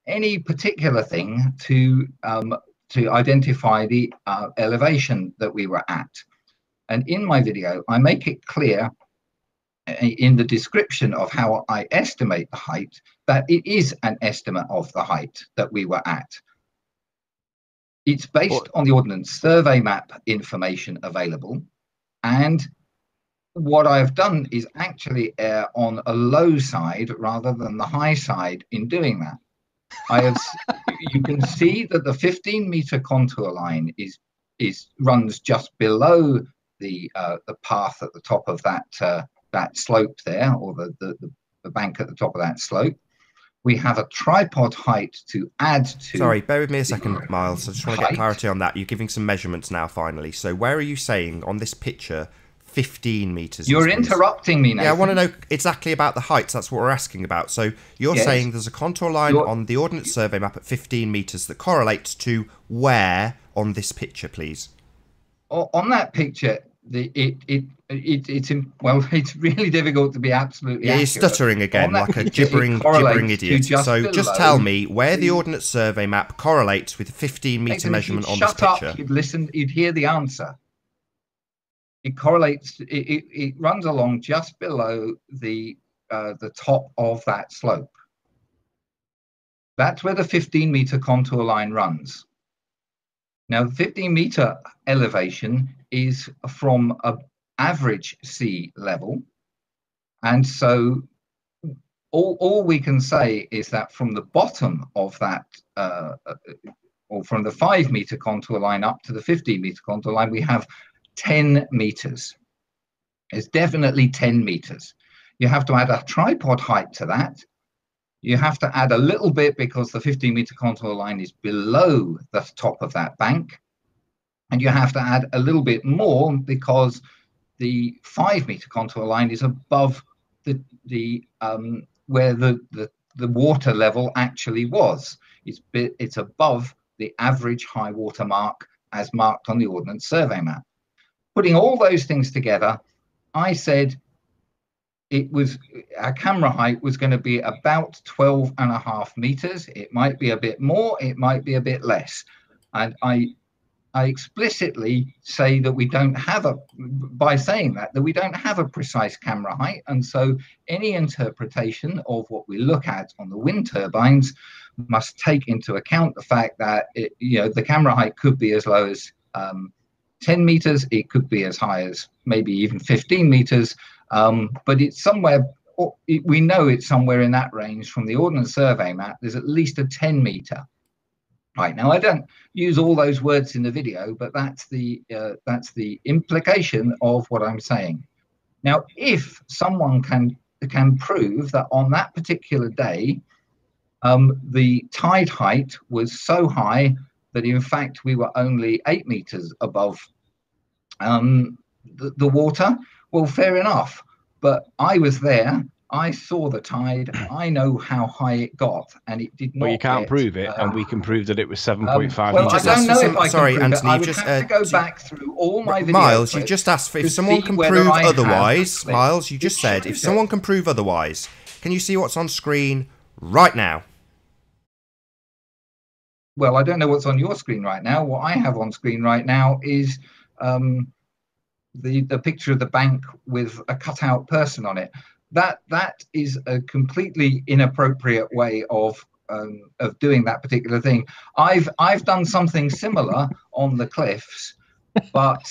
any particular thing to identify the elevation that we were at. And in my video, I make it clear in the description of how I estimate the height that it is an estimate of the height that we were at. It's based on the Ordnance Survey map information available. And what I've done is actually err on a low side rather than the high side in doing that. You can see that the 15-meter contour line runs just below the path at the top of that slope there, or the bank at the top of that slope. We have a tripod height to add to... Sorry, bear with me a second, Miles. I just want to get clarity on that. You're giving some measurements now, finally. So where are you saying on this picture 15 metres? You're interrupting me now. Yeah, I want to know exactly about the heights. That's what we're asking about. So you're saying there's a contour line on the Ordnance Survey map at 15 metres that correlates to where on this picture, please? On that picture... it's really difficult to be absolutely accurate. You're stuttering again like a gibbering idiot. So just tell me where the Ordnance Survey map correlates with a 15-metre measurement on this picture. You'd hear the answer. It correlates. It runs along just below the top of that slope. That's where the 15-metre contour line runs. Now, the 15-metre elevation is from an average sea level. And so all we can say is that from the bottom of that, or from the 5-metre contour line up to the 15-metre contour line, we have 10 meters. It's definitely 10 meters. You have to add a tripod height to that. You have to add a little bit because the 15-meter contour line is below the top of that bank. And you have to add a little bit more because the 5-meter contour line is above where the water level actually was. It's above the average high water mark as marked on the Ordnance Survey map. Putting all those things together, I said our camera height was going to be about 12.5 meters. It might be a bit more, it might be a bit less. And I explicitly say that we don't have by saying that we don't have a precise camera height. And so any interpretation of what we look at on the wind turbines must take into account the fact that the camera height could be as low as 10 meters, it could be as high as maybe even 15 meters. But it's somewhere, we know it's somewhere in that range from the Ordnance Survey map. There's at least a 10-meter. Right, now I don't use all those words in the video, but that's the implication of what I'm saying. Now, if someone can prove that on that particular day, the tide height was so high that in fact we were only 8 meters above the water, well, fair enough. But I was there I saw the tide. I know how high it got, and it did not. But you can't get, prove it, and we can prove that it was 7.5 well, meters. I don't know if I Sorry, can prove Anthony, it. I you would just, have to go back through all my videos. Miles, you just asked for if someone can prove otherwise. Miles, you just said if someone can prove otherwise. Can you see what's on screen right now? Well, I don't know what's on your screen right now. What I have on screen right now is the picture of the bank with a cutout person on it. That is a completely inappropriate way of doing that particular thing. I've done something similar on the cliffs, but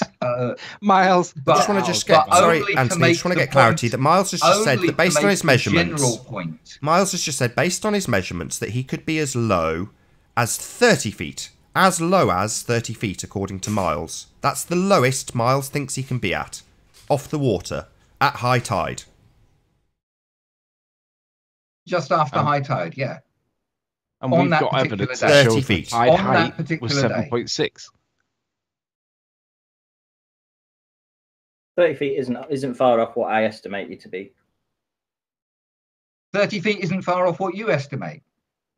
Miles, I just want to just get sorry, Anthony. I just want to get clarity that Miles has just said that based on his measurements, Miles has just said based on his measurements that he could be as low as 30 feet. As low as 30 feet, according to Miles. That's the lowest Miles thinks he can be at. Off the water. At high tide. Just after high tide, yeah. And we've got evidence that 30 shows feet. the tide height was 7.6. 30 feet isn't far off what I estimate you to be. 30 feet isn't far off what you estimate.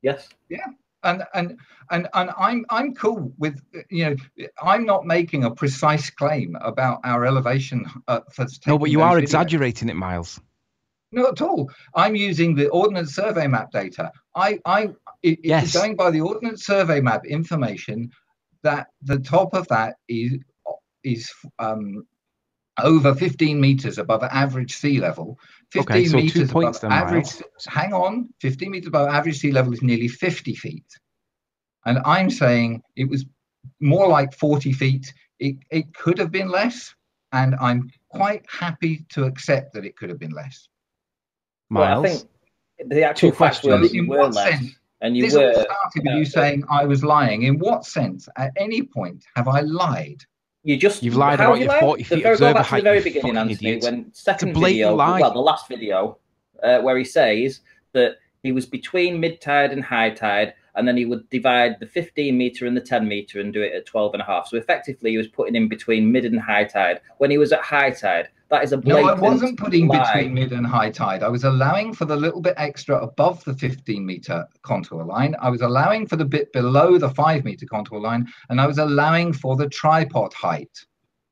Yes. Yeah. And I'm cool with, I'm not making a precise claim about our elevation. No, but you are exaggerating it, Miles. Not at all. I'm using the Ordnance Survey Map data. It's going by the Ordnance Survey Map information that the top of that is over 15 meters above average sea level. 15 meters above average. Hang on, 15 meters above average sea level is nearly 50 feet. And I'm saying it was more like 40 feet. It could have been less, and I'm quite happy to accept that it could have been less. Miles, well, I think the actual fact was you were less. And you were started with you saying I was lying. In what sense? At any point have I lied? You've lied about your 40 feet observer height. Go back to the very beginning, Anthony, when second video, well, the last video, where he says that he was between mid-tide and high tide, and then he would divide the 15 meter and the 10 meter and do it at 12.5. So effectively, he was putting in between mid and high tide. When he was at high tide, that is a blatant No, I wasn't putting between mid and high tide. I was allowing for the little bit extra above the 15 meter contour line. I was allowing for the bit below the 5 meter contour line, and I was allowing for the tripod height.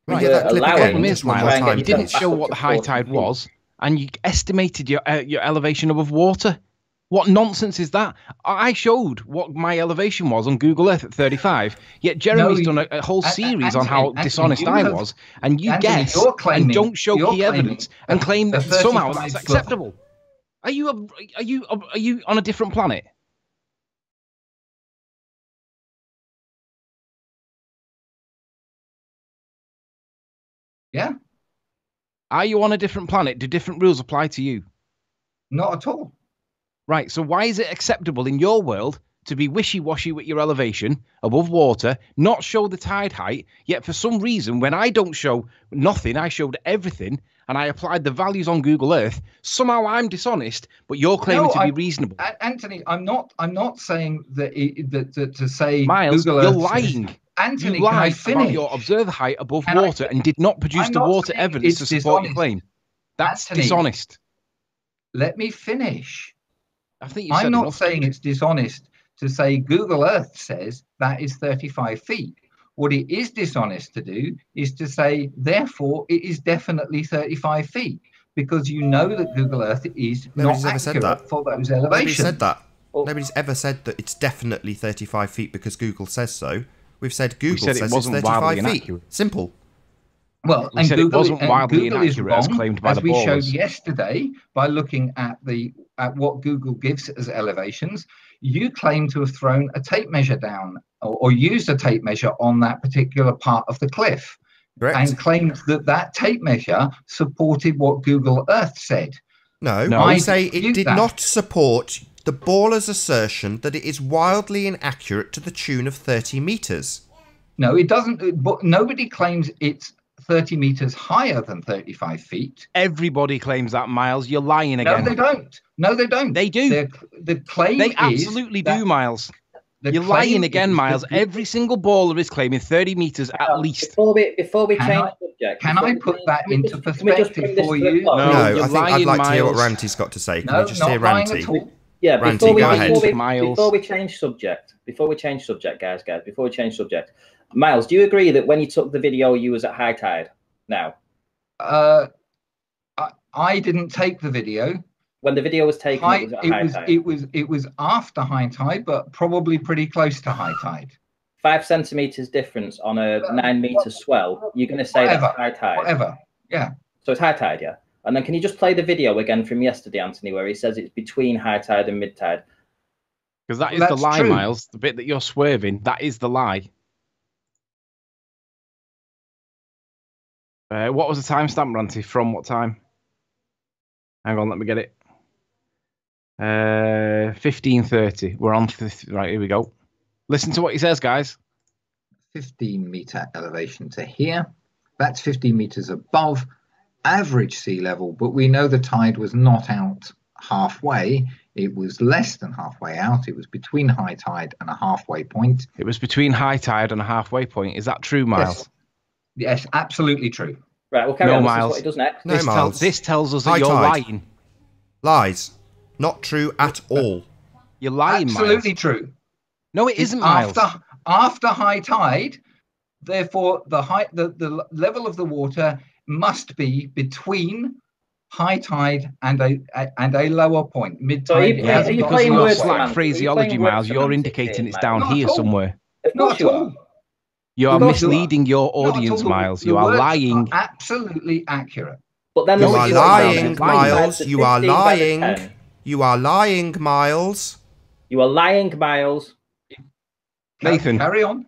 Right, yeah, the problem is, Miles, you didn't show what the high tide was, and you estimated your elevation above water. What nonsense is that? I showed what my elevation was on Google Earth at 35, yet Jeremy's done a whole series on how dishonest I was, and you guess and don't show key evidence and claim that somehow that's acceptable. Are you on a different planet? Yeah. Are you on a different planet? Do different rules apply to you? Not at all. Right, so why is it acceptable in your world to be wishy-washy with your elevation above water, not show the tide height, yet for some reason, when I don't show nothing, I showed everything, and I applied the values on Google Earth, somehow I'm dishonest, but you're claiming to be reasonable. Anthony, I'm not saying that to say Miles, Google you're Earth lying. Says, Anthony, you lied can I finish? About your observer height above water and did not produce the water evidence to support your claim. That's Anthony, dishonest. Let me finish. I think I'm not saying it's dishonest to say Google Earth says that is 35 feet. What it is dishonest to do is to say, therefore, it is definitely 35 feet, because you know that Google Earth is not accurate for those elevations. Nobody said that. Nobody's ever said that it's definitely 35 feet because Google says so. We've said Google says it's 35 feet. Simple. Well, and Google, it wasn't wildly is wrong, as claimed by as the we ballers. showed yesterday by looking at what Google gives as elevations. You claim to have thrown a tape measure down or used a tape measure on that particular part of the cliff. Correct. And claimed that tape measure supported what Google Earth said. No, I say it did not support the baller's assertion that it is wildly inaccurate to the tune of 30 meters. No, it doesn't. But nobody claims it's 30 meters higher than 35 feet. Everybody claims that, Miles. You're lying again. No, they don't. No, they don't. They do. The claim they absolutely do, Miles. You're lying again, Miles. Every single baller is claiming 30 meters at least. Before we change subject, can I put that into perspective for you? No, I think I'd like to hear what Miles. Ranty's got to say. Can No, we just hear not lying at all. Ranty? Yeah, Ranty, go ahead. before we change subject, guys, before we change subject, Miles, do you agree that when you took the video, you was at high tide? Now, I didn't take the video. When the video was taken, it was at high tide. It was after high tide, but probably pretty close to high tide. 5 centimeters difference on a 9 meter swell. You're going to say that's high tide. Whatever. Yeah. So it's high tide, yeah. And then can you just play the video again from yesterday, Anthony, where he says it's between high tide and mid tide? Because that is the lie, true. Miles. The bit that you're swerving, that is the lie. What was the timestamp, Ranty? From what time? Hang on, let me get it. 15:30. We're on. Right, here we go. Listen to what he says, guys. 15 meter elevation to here. That's 15 meters above average sea level, but we know the tide was not out halfway. It was less than halfway out. It was between high tide and a halfway point. It was between high tide and a halfway point. Is that true, Miles? Yes, absolutely true. Right, we'll carry on. Miles. This is what he does next. No, Miles. This tells us that you're lying. Lies. Not true at all. You're lying, absolutely Miles. True. No, it isn't, Miles. After high tide, therefore the level of the water must be between high tide and a lower point. Mid tide. Are you playing words? Slack phraseology, Miles. You're indicating it's down here somewhere. Not at all. You are misleading your audience, Miles. You are lying. Absolutely accurate. But then you are lying, Miles. You are lying. You are lying, Miles. You are lying, Miles. Nathan, carry on.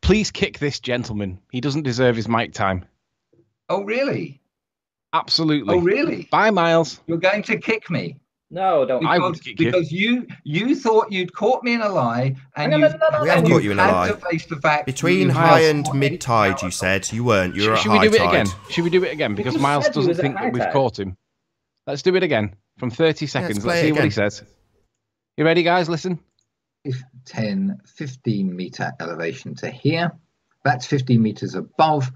Please kick this gentleman. He doesn't deserve his mic time. Oh, really? Absolutely. Oh, really? Bye, Miles. You're going to kick me? No, don't. I would kick you. Because you thought you'd caught me in a lie, and we have caught you in a lie. To face the fact between high and mid tide, you said you weren't. You're at high tide. Should we do it again? Should we do it again? Because Miles doesn't think that we've caught him. Let's do it again from 30 seconds. Let's see what he says. You ready, guys? Listen. 10, 15 meter elevation to here. That's 15 meters above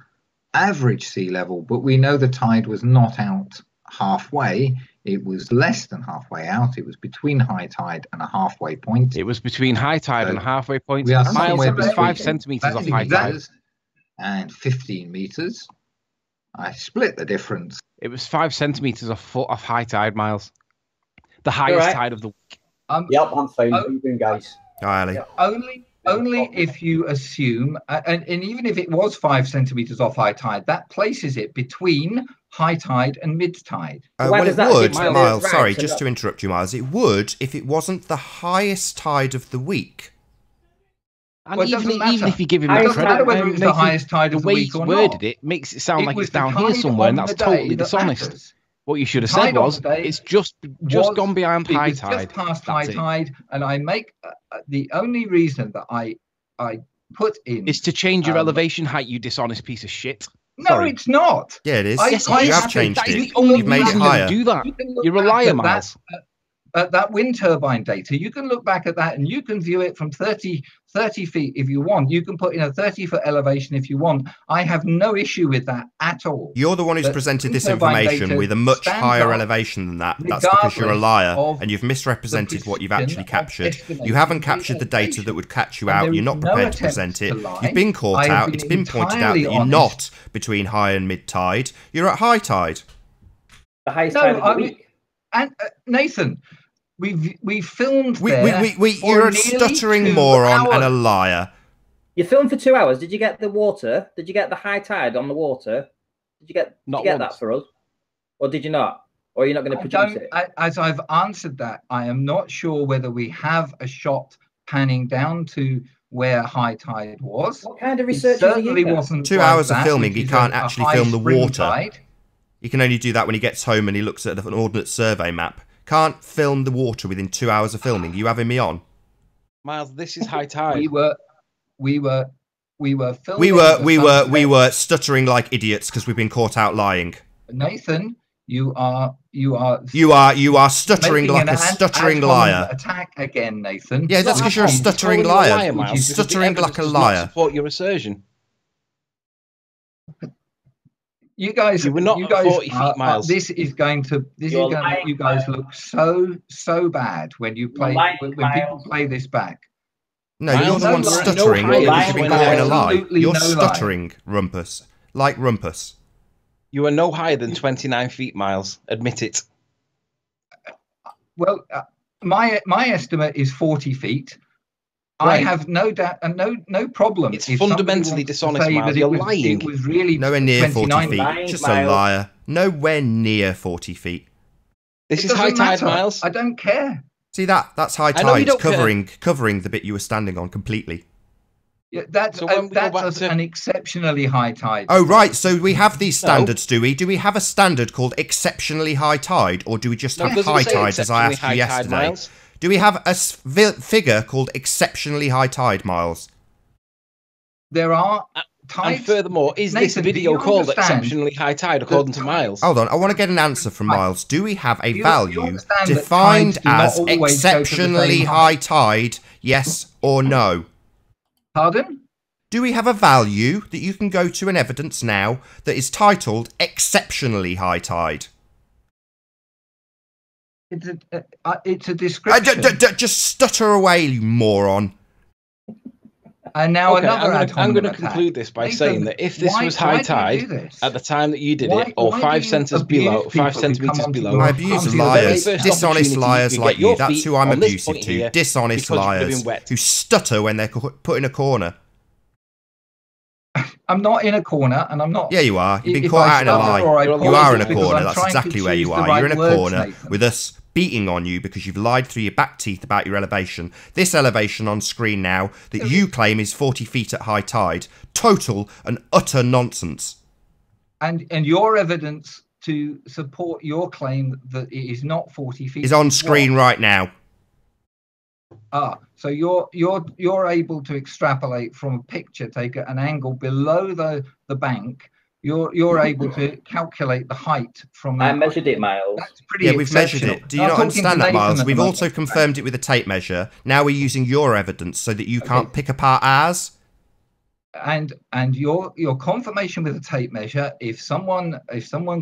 average sea level, but we know the tide was not out halfway. It was less than halfway out. It was between high tide and a halfway point. It was between high tide and a halfway point. We are Miles, it was between 5 centimeters off high tide. And 15 meters. I split the difference. It was 5 centimeters off high tide, Miles. The highest tide of the week. Yep, I'm fine. How you doing, guys? Hi, Ali. Only if you assume, and even if it was 5 centimeters off high tide, that places it between high tide and mid tide. Well, it would, Miles. Sorry, just to interrupt you, Miles. It would if it wasn't the highest tide of the week. And well, even if you give him the credit, whether it's the highest tide of the week or not, the way he's worded it makes it sound like it's down here somewhere, and that's totally dishonest. What you should have said was, it's just gone beyond high tide. Just past high tide, and I make the only reason that I put in is to change your elevation height. You dishonest piece of shit. No, it's not. Yeah, it is. You have changed it. The only You've made it higher. Do that. You're a liar, Miles. That wind turbine data, you can look back at that and you can view it from 30 feet if you want. You can put in a 30-foot elevation if you want. I have no issue with that at all. You're the one who's presented this information with a much higher elevation than that. That's because you're a liar and you've misrepresented what you've actually captured. You haven't captured the data that would catch you out. You're not prepared to present it. You've been caught out. It's been pointed out that you're not between high and mid tide. You're at high tide. The highest tide of the week. And Nathan, we filmed there. You're a stuttering moron and a liar. You filmed for 2 hours. Did you get the water? Did you get the high tide on the water? Did you get that for us, or did you not? Or are you not going to produce it? As I've answered that, I am not sure whether we have a shot panning down to where high tide was. What kind of research certainly wasn't 2 hours of filming. He can't actually film the water. Tide. He can only do that when he gets home and he looks at an Ordnance Survey map. Can't film the water within 2 hours of filming. You having me on? Miles, this is high tide. We were filming. We were stuttering like idiots because we've been caught out lying. Nathan, you are you are stuttering making like a stuttering liar. Attack again, Nathan. Yeah, that's because you're a stuttering liar. Stuttering like a liar. Support your assertion. You guys, you were not you guys 40 feet, Miles. This is going to make you guys look so bad when you play when people play this back. No, you're the one stuttering because you've been caught in a lie. You're stuttering, Rumpus. Like Rumpus. You are no higher than 29 feet, Miles. Admit it. Well, my estimate is 40 feet. Right. I have no doubt and no problem. It's fundamentally dishonest, Miles. You're lying. It was really nowhere near 40 feet. Just a liar. Nowhere near 40 feet. This is high tide, Miles. I don't care. See that's high tide covering the bit you were standing on completely. Yeah, that's an exceptionally high tide. Oh, right. So we have these standards, do we? Do we have a standard called exceptionally high tide, or do we just have high tide, as I asked you yesterday? Do we have a figure called exceptionally high tide, Miles? There are tides. And furthermore, is this video called exceptionally high tide, according to Miles? Hold on. I want to get an answer from Miles. Do we have a value defined as exceptionally high tide, yes or no? Pardon? Do we have a value that you can go to in evidence now that is titled exceptionally high tide? It's a description. Just stutter away, you moron. And now I'm going to conclude this by saying that if this was high tide at the time that you did it, or 5 centimeters below, I abuse liars, dishonest liars like you. That's who I'm abusive to. Dishonest liars who stutter when they're put in a corner. I'm not in a corner, and I'm not. Yeah, you are. You've been caught out in a lie. You are in a corner. That's exactly where you are. You're in a corner with us beating on you because you've lied through your back teeth about your elevation. This elevation on screen now that you claim is 40 feet at high tide. Total and utter nonsense. And your evidence to support your claim that it is not 40 feet is on screen right now. So you're able to extrapolate from a picture, take an angle below the bank. You're able to calculate the height from that. I measured it, Miles. That's pretty we've measured it. Do you not understand that, Miles? We've also confirmed it with a tape measure. Now we're using your evidence so that you can't pick apart ours. And your confirmation with a tape measure, if someone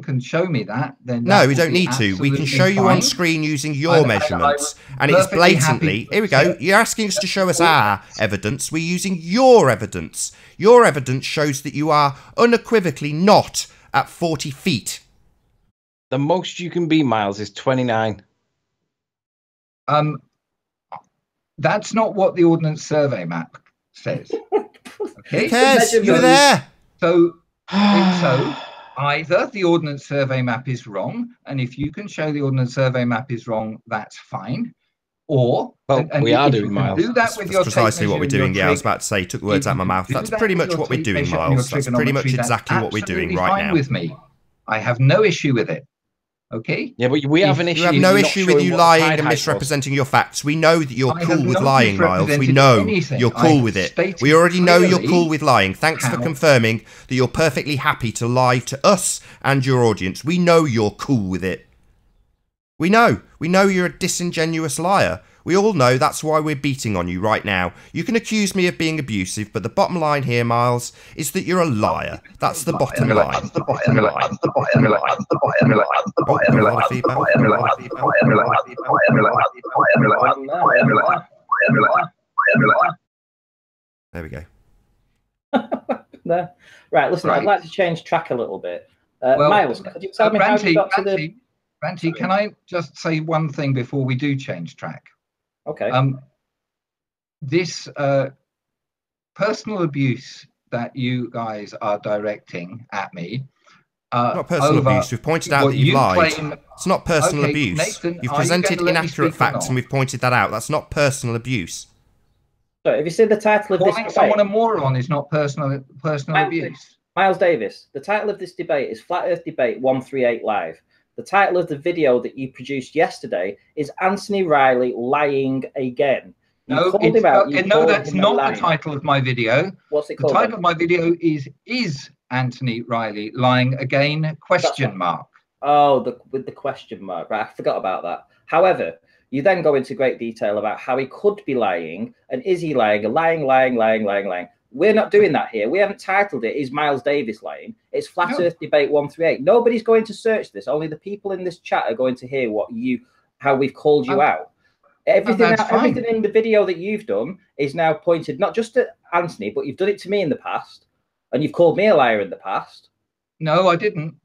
can show me that, then no, we don't need to. We can show you on screen using your measurements, and it's blatantly. Here we go. You're asking us to show us our evidence. We're using your evidence. Your evidence shows that you are unequivocally not at 40 feet. The most you can be, Miles, is 29. That's not what the Ordnance Survey map says. Okay. Who cares? You were there. So either the Ordnance Survey map is wrong, and if you can show the Ordnance Survey map is wrong, that's fine. Or we are doing, Miles. Do that with your precisely what we're doing. Yeah, I was about to say, took words out of my mouth. That's pretty much what we're doing, Miles. That's pretty much exactly what we're doing right now. With me, I have no issue with it. Okay. Yeah, but we have an issue. We have no issue with you lying and misrepresenting your facts. We know that you're cool with lying, Miles. We know you're cool with it. We already know you're cool with lying. Thanks for confirming that you're perfectly happy to lie to us and your audience. We know you're cool with it. We know you're a disingenuous liar. We all know that's why we're beating on you right now. You can accuse me of being abusive, but the bottom line here, Miles, is that you're a liar. That's the bottom line. That's the bottom line. That's the bottom line. That's the bottom line. That's the bottom line. That's the bottom line. There we go. No. Right, listen, I'd like to change track a little bit. Miles, could you tell me how you got to the... Ranty, can I just say one thing before we do change track? Okay. This personal abuse that you guys are directing at me. Not personal abuse. We've pointed out that you've lied. It's not personal abuse. Nathan, you've presented inaccurate facts, and we've pointed that out. That's not personal abuse. So, have you seen the title of this debate? Someone a moron is not personal abuse. Miles Davis, the title of this debate is Flat Earth Debate 138 Live. The title of the video that you produced yesterday is Anthony Riley lying again. No, that's not the title of my video. What's it called? The title of my video is Anthony Riley lying again? ? Oh, with the question mark. Right, I forgot about that. However, you then go into great detail about how he could be lying, and is he lying? Lying. We're not doing that here. We haven't titled it, Is Miles Davis lying? It's Flat Earth Debate 138. Nobody's going to search this. Only the people in this chat are going to hear how we've called you out. Everything in the video that you've done is now pointed not just at Anthony, but you've done it to me in the past, and you've called me a liar in the past. No, I didn't.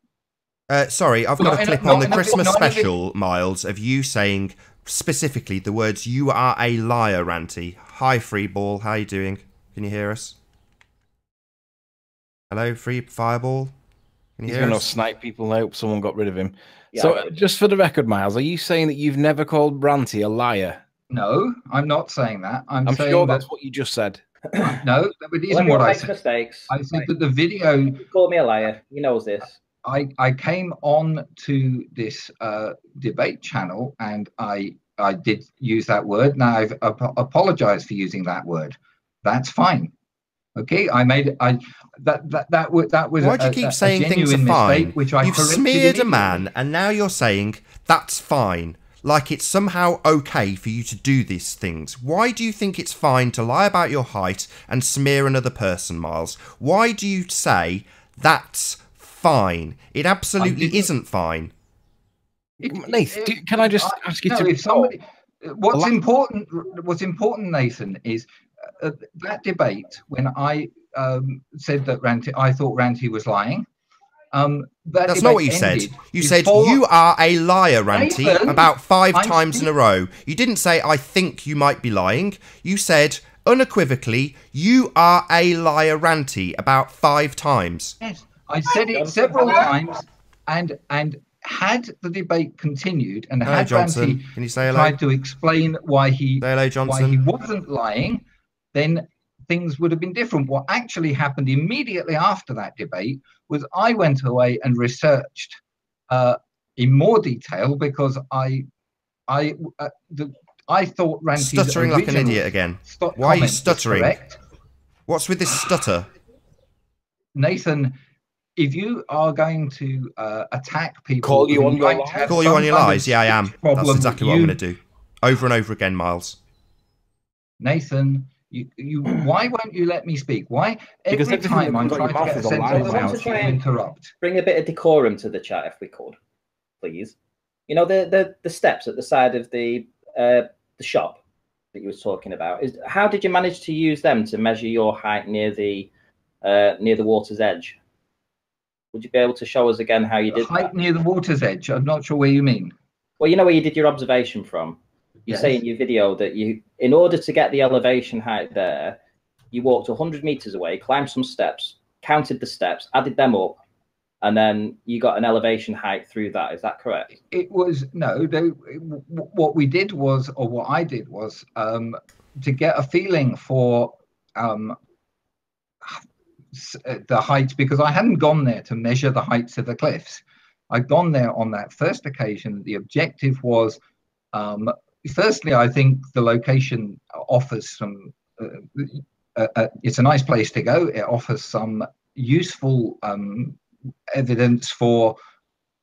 Sorry, I've got a clip on the Christmas special, Miles, of you saying specifically the words "You are a liar, Ranty." Hi, Freeball. How you doing? Can you hear us? Hello, Free Fireball. Can you hear us? He's going to snipe people. I hope someone got rid of him. Yeah, so, just for the record, Miles, are you saying that you've never called Ranty a liar? No, I'm not saying that. I'm saying sure that's what you just said. No, that isn't what I said. Mistakes. I said that the video. You called me a liar. He knows this. I came on to this debate channel and I did use that word. Now I've apologized for using that word. That's fine. Okay, that was. Why do you keep saying things are fine? Which I You've smeared a man, and now you're saying that's fine. Like it's somehow okay for you to do these things. Why do you think it's fine to lie about your height and smear another person, Miles? Why do you say that's fine? It absolutely isn't fine. Nathan, can I just ask you to? If somebody, what's important, Nathan, is that debate when I said that I thought Ranty was lying. That's not what you said. You said you are a liar, Ranty, about 5 times in a row. You didn't say I think you might be lying. You said unequivocally you are a liar, Ranty, about 5 times. Yes, I said it several times, and had the debate continued and had Ranty tried to explain why he wasn't lying, then things would have been different. What actually happened immediately after that debate was I went away and researched in more detail because I thought Ranty's stuttering like an idiot again. Why are you stuttering? What's with this stutter? Nathan, if you are going to attack people, call you on your lies. Yeah, I am. That's exactly what I'm going to do, over and over again, Miles. Nathan, why won't you let me speak? Why every time I'm trying to get a sentence out, you interrupt? Bring a bit of decorum to the chat, if we could, please. You know the steps at the side of the shop that you were talking about. How did you manage to use them to measure your height near the water's edge? Would you be able to show us again how you did height near the water's edge? I'm not sure where you mean. Well, you know where you did your observation from. You say in your video that in order to get the elevation height there, you walked 100 meters away, climbed some steps, counted the steps, added them up, and then you got an elevation height through that. Is that correct? It was no. What we did was, or what I did was, to get a feeling for the heights, because I hadn't gone there to measure the heights of the cliffs. I'd gone there on that first occasion. The objective was, firstly, I think the location offers some, it's a nice place to go. It offers some useful evidence for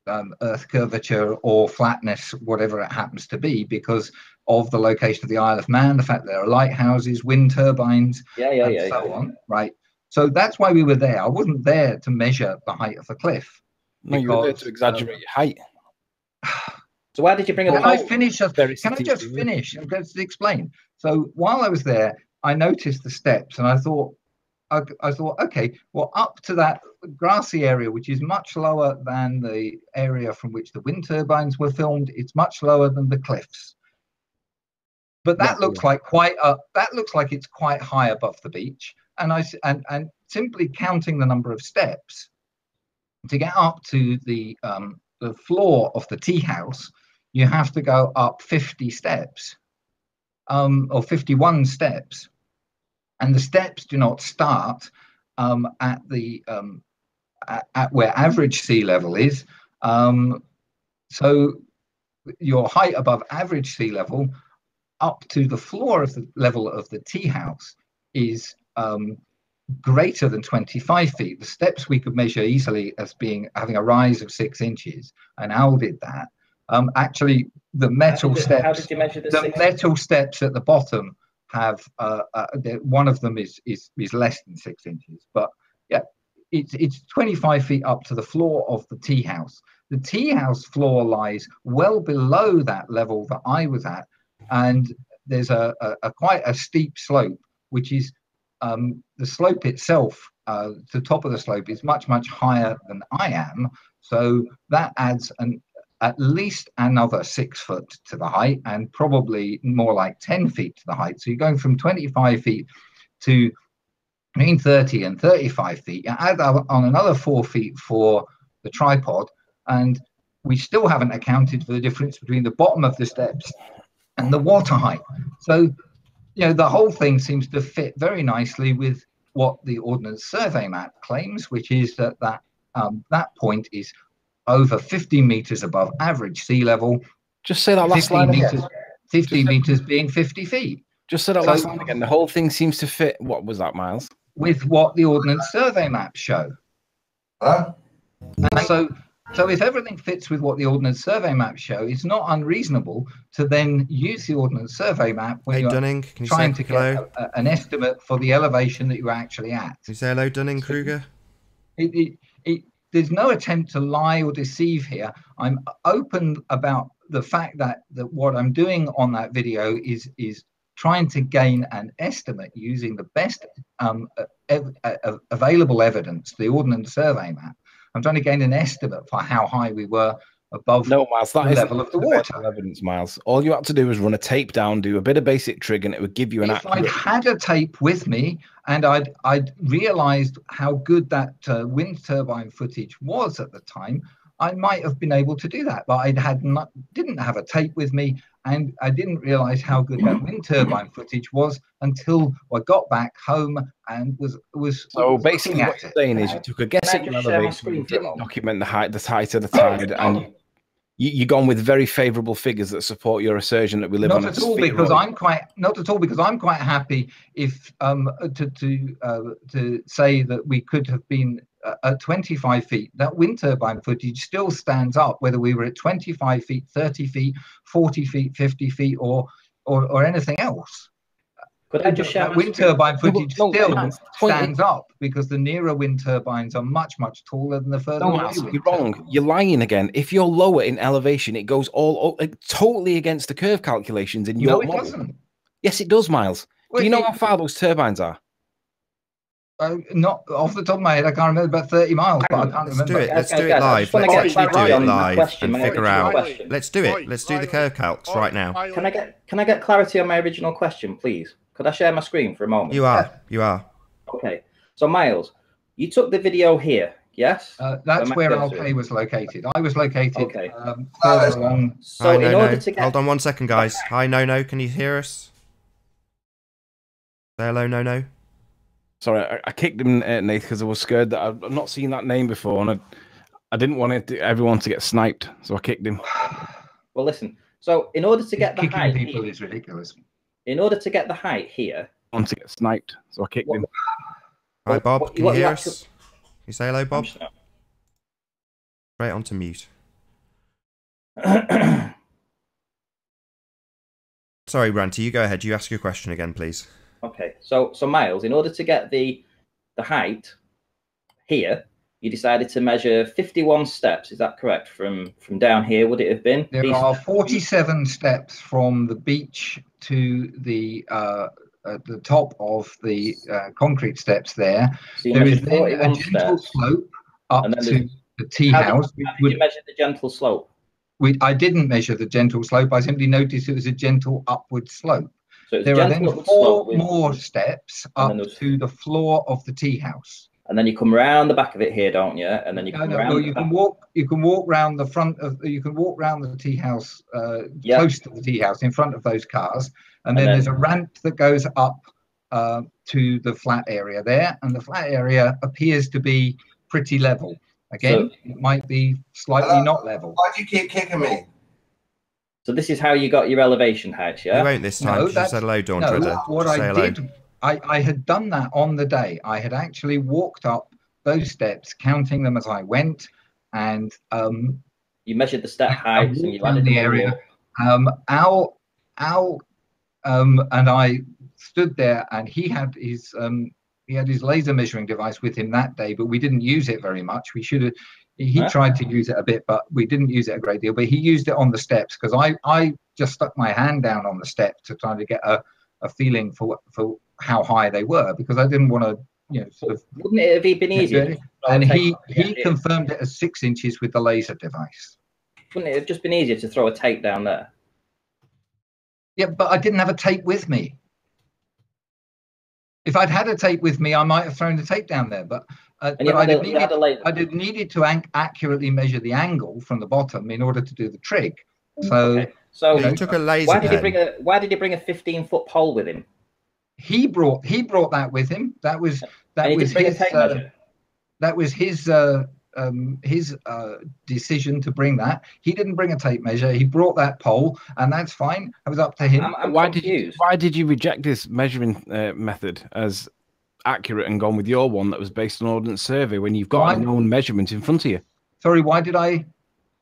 earth curvature or flatness, whatever it happens to be, because of the location of the Isle of Man, the fact that there are lighthouses, wind turbines, and so on, right? So that's why we were there. I wasn't there to measure the height of the cliff. No, you were there to exaggerate your height. So why did you bring it up? Can I just finish and just explain? So while I was there, I noticed the steps, and I thought, okay, well, up to that grassy area, which is much lower than the area from which the wind turbines were filmed, it's much lower than the cliffs. But that looks like it's quite high above the beach. And simply counting the number of steps to get up to the floor of the tea house, you have to go up 50 steps, or 51 steps, and the steps do not start at where average sea level is. So your height above average sea level up to the floor of the level of the tea house is greater than 25 feet. The steps we could measure easily as having a rise of 6 inches, and Al did that. Actually, the metal steps. How did you measure the metal steps at the bottom have one of them is less than 6 inches, but yeah, it's 25 feet up to the floor of the tea house. The tea house floor lies well below that level that I was at, and there's a quite a steep slope, which is the slope itself. The top of the slope is much higher than I am, so that adds at least another 6 foot to the height, and probably more like 10 feet to the height. So you're going from 25 feet to between 30 and 35 feet. You add on another 4 feet for the tripod, and we still haven't accounted for the difference between the bottom of the steps and the water height. So, you know, the whole thing seems to fit very nicely with what the Ordnance Survey map claims, which is that point is over 50 meters above average sea level. Just say that last line again. 50 meters being 50 feet. Just say that last line again. The whole thing seems to fit. What was that, Miles? With what the Ordnance Survey maps show. And so if everything fits with what the Ordnance Survey maps show, it's not unreasonable to then use the Ordnance Survey map when you're Dunning, can you trying say to hello? get an estimate for the elevation that you're actually at. Can you say hello, Dunning, Kruger? There's no attempt to lie or deceive here. I'm open about the fact that what I'm doing on that video is trying to gain an estimate using the best available evidence, the Ordnance Survey map. I'm trying to gain an estimate for how high we were above Miles, that the level of the water. Evidence, Miles. All you had to do was run a tape down, do a bit of basic trig, and it would give you an accurate... If I'd had a tape with me and I'd realised how good that wind turbine footage was at the time, I might have been able to do that. But I didn't have a tape with me, and I didn't realise how good that wind turbine footage was until I got back home and was. So basically, what you're saying is you took a guess at your elevation, you didn't document the height of the tide, and you've gone with very favourable figures that support your assertion that we live on a sphere. Not at all, because I'm quite happy if to say that we could have been at 25 feet. That wind turbine footage still stands up, whether we were at 25 feet, 30 feet, 40 feet, 50 feet, or anything else. Could I just share wind turbine footage still stands up, because the nearer wind turbines are much taller than the further away. You're wrong. You're lying again. If you're lower in elevation, it goes totally against the curve calculations in your model. No, it doesn't. Yes, it does, Miles. Well, do you know how far those turbines are? Not off the top of my head, I can't remember, about 30 miles, but I can't remember. Let's do it live. Let's actually do it live and figure out. Let's do it. Let's do the curve calcs right now. Can I get clarity on my original question, please? Could I share my screen for a moment? You are. Okay. So, Miles, you took the video here, yes? That's where LK was located. I was located. Okay. Further along. So, in order to get... Hold on 1 second, guys. Hi, No. Can you hear us? Say hello, No. Sorry, I kicked him, Nate, because I was scared that I've not seen that name before, and I didn't want everyone to get sniped, so I kicked him. Well, listen. So, in order to get the height, people is ridiculous. In order to get the height here, I want to get sniped, so I kicked him. Hi, Bob. Can you hear us? Can you say hello, Bob? Straight onto mute. Sorry, Ranty. You go ahead. You ask your question again, please. Okay, so Miles, in order to get the height here, you decided to measure 51 steps. Is that correct? From down here, would it have been? There are 47 steps from the beach to the top of the concrete steps there. So there is then a gentle slope up to the tea house. How did you measure the gentle slope? I didn't measure the gentle slope. I simply noticed it was a gentle upward slope. So there are then 4 more steps up to the floor of the tea house. And then you come round the back of it here, don't you? And then you come round. You can walk round the front of. You can walk round the tea house, close to the tea house, in front of those cars. And then there's a ramp that goes up to the flat area there, and the flat area appears to be pretty level. Again, it might be slightly not level. Why do you keep kicking me? So this is how you got your elevation height, yeah? You won't this time, because you said hello, Dawn Treader. I had done that on the day. I had actually walked up those steps, counting them as I went, and you measured the step heights and you in added the them all area. up. Al and I stood there, and he had his laser measuring device with him that day, but we didn't use it very much. We should have. He tried to use it a bit, but we didn't use it a great deal. But he used it on the steps, because I just stuck my hand down on the step to try to get a feeling for how high they were, because I didn't want to, you know, sort of. Wouldn't it have been easier? And he confirmed it as 6 inches with the laser device. Wouldn't it have just been easier to throw a tape down there? Yeah, but I didn't have a tape with me. If I'd had a tape with me, I might have thrown the tape down there. But I'd needed to accurately measure the angle from the bottom in order to do the trick. So, okay. So you took a laser. Why did he bring a 15-foot pole with him? He brought that with him. That was his decision to bring that. He didn't bring a tape measure. He brought that pole, and that's fine. It was up to him. Why did you reject this measuring method as accurate and gone with your one that was based on Ordnance Survey when you've got a known measurement in front of you? Sorry, why did I?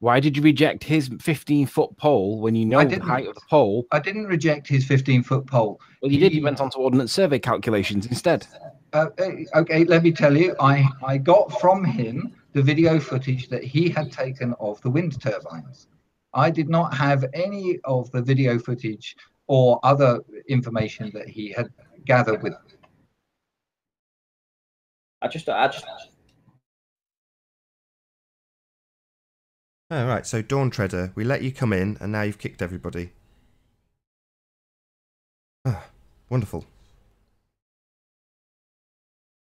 Why did you reject his 15-foot pole when you know the height of the pole? I didn't reject his 15-foot pole. Well, you did. You went on to Ordnance Survey calculations instead. Okay, let me tell you. I got from him the video footage that he had taken of the wind turbines. I did not have any of the video footage or other information that he had gathered with. Oh, right, so Dawn Treader, we let you come in, and now you've kicked everybody. Ah, wonderful.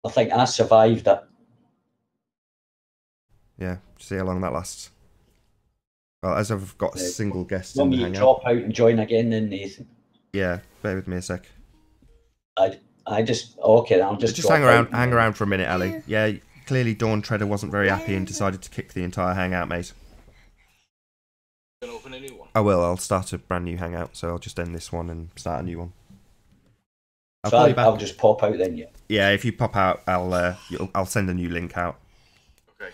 I think I survived it. Yeah, see how long that lasts. Well, as I've got a single guest Want in me the to hangout. drop out and join again then, Nathan? Yeah, bear with me a sec. I just okay. I'll just hang around for a minute, Ali. Yeah, clearly Dawn Treader wasn't very happy and decided to kick the entire hangout, mate. Gonna open a new one. I will. I'll start a brand new hangout, so I'll just end this one and start a new one. I'll just pop out then. Yeah, if you pop out, I'll send a new link out. Okay.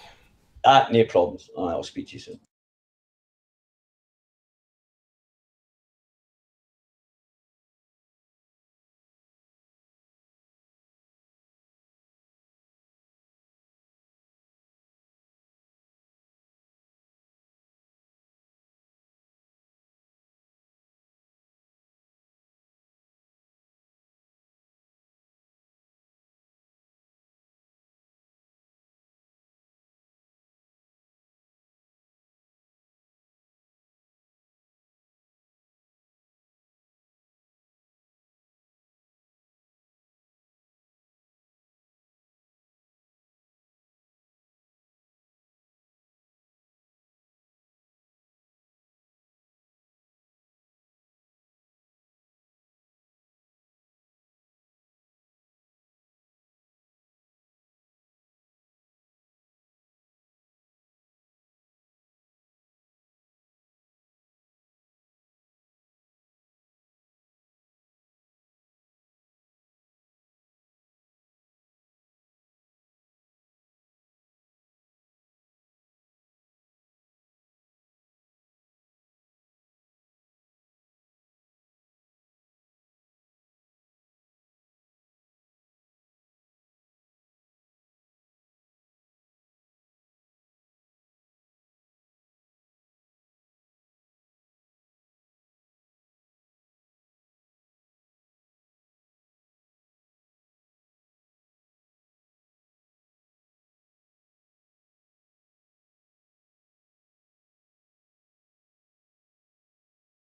No problems. I'll speak to you soon.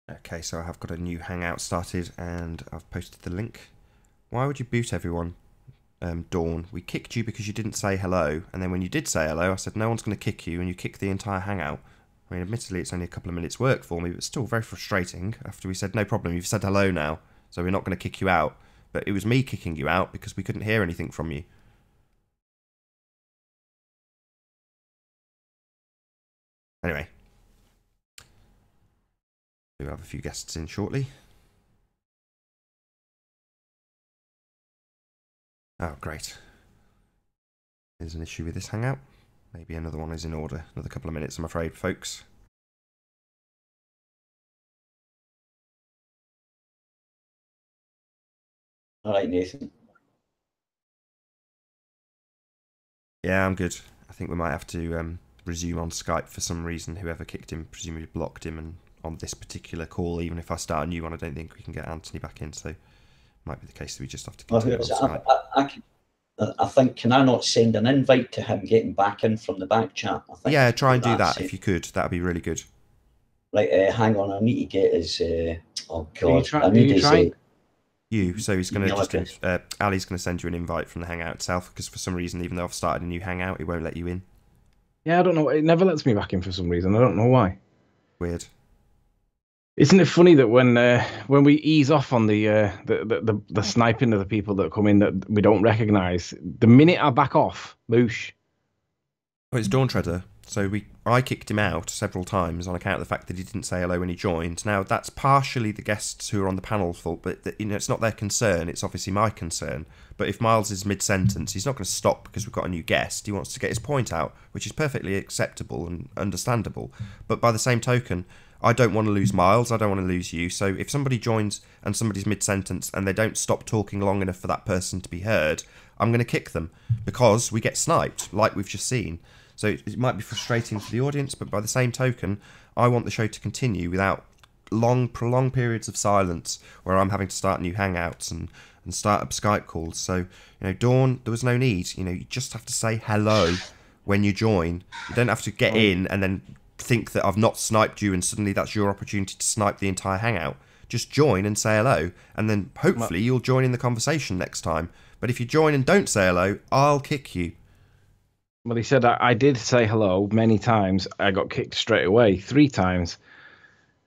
Okay, so I have got a new hangout started and I've posted the link. Why would you boot everyone? Dawn, we kicked you because you didn't say hello, and then when you did say hello, I said no one's going to kick you, and you kicked the entire hangout. I mean, admittedly, it's only a couple of minutes' work for me, but it's still very frustrating after we said no problem, you've said hello now, so we're not going to kick you out. But it was me kicking you out because we couldn't hear anything from you. Anyway. We'll have a few guests in shortly. Oh, great. There's an issue with this hangout. Maybe another one is in order. Another couple of minutes, I'm afraid, folks. All right, Nathan. Yeah, I'm good. I think we might have to resume on Skype for some reason. Whoever kicked him presumably blocked him, and on this particular call, even if I start a new one, I don't think we can get Anthony back in, so it might be the case that we just have to continue on Skype. I think, can I not send an invite to him getting back in from the back chat? I think yeah, try and do that if you could. That'd be really good. Right, hang on, I need to get his... oh, God. I need his... So he's going to just... Ali's going to send you an invite from the Hangout itself, because for some reason, even though I've started a new Hangout, it won't let you in. Yeah, I don't know. It never lets me back in for some reason. I don't know why. Weird. Isn't it funny that when we ease off on the sniping of the people that come in that we don't recognise, the minute I back off, moosh. Well, it's Dawn Treader. So I kicked him out several times on account of the fact that he didn't say hello when he joined. Now, that's partially the guests who are on the panel's fault, but it's not their concern. It's obviously my concern. But if Miles is mid-sentence, he's not going to stop because we've got a new guest. He wants to get his point out, which is perfectly acceptable and understandable. But by the same token, I don't want to lose Miles. I don't want to lose you. So if somebody joins and somebody's mid-sentence and they don't stop talking long enough for that person to be heard, I'm going to kick them because we get sniped, like we've just seen. So it might be frustrating for the audience, but by the same token, I want the show to continue without long, prolonged periods of silence where I'm having to start new Hangouts and start up Skype calls. So, Dawn, there was no need. You just have to say hello when you join. You don't have to get in and then think that I've not sniped you and suddenly that's your opportunity to snipe the entire Hangout. Just join and say hello, and then hopefully you'll join in the conversation next time. But if you join and don't say hello, I'll kick you. Well, he said I did say hello many times. I got kicked straight away 3 times.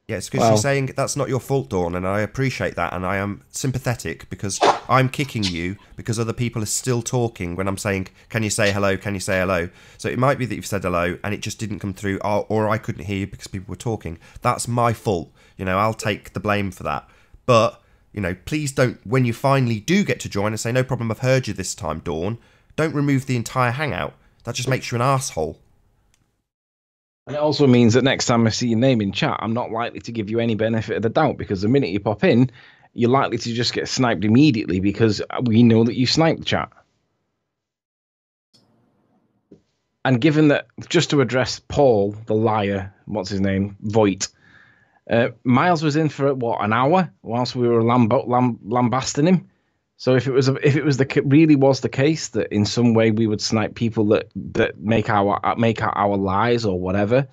Yeah, it's because you're saying that's not your fault, Dawn, and I appreciate that, and I am sympathetic because I'm kicking you because other people are still talking when I'm saying, can you say hello, can you say hello? So it might be that you've said hello and it just didn't come through, or I couldn't hear you because people were talking. That's my fault. I'll take the blame for that. But, please don't, when you finally do get to join and say, no problem, I've heard you this time, Dawn, don't remove the entire Hangout. That just makes you an arsehole. And it also means that next time I see your name in chat, I'm not likely to give you any benefit of the doubt, because the minute you pop in, you're likely to just get sniped immediately because we know that you sniped the chat. And given that, just to address Paul, the liar, what's his name, Voight, Miles was in for, an hour whilst we were lambasting him. So if it was really was the case that in some way we would snipe people that make our lies or whatever,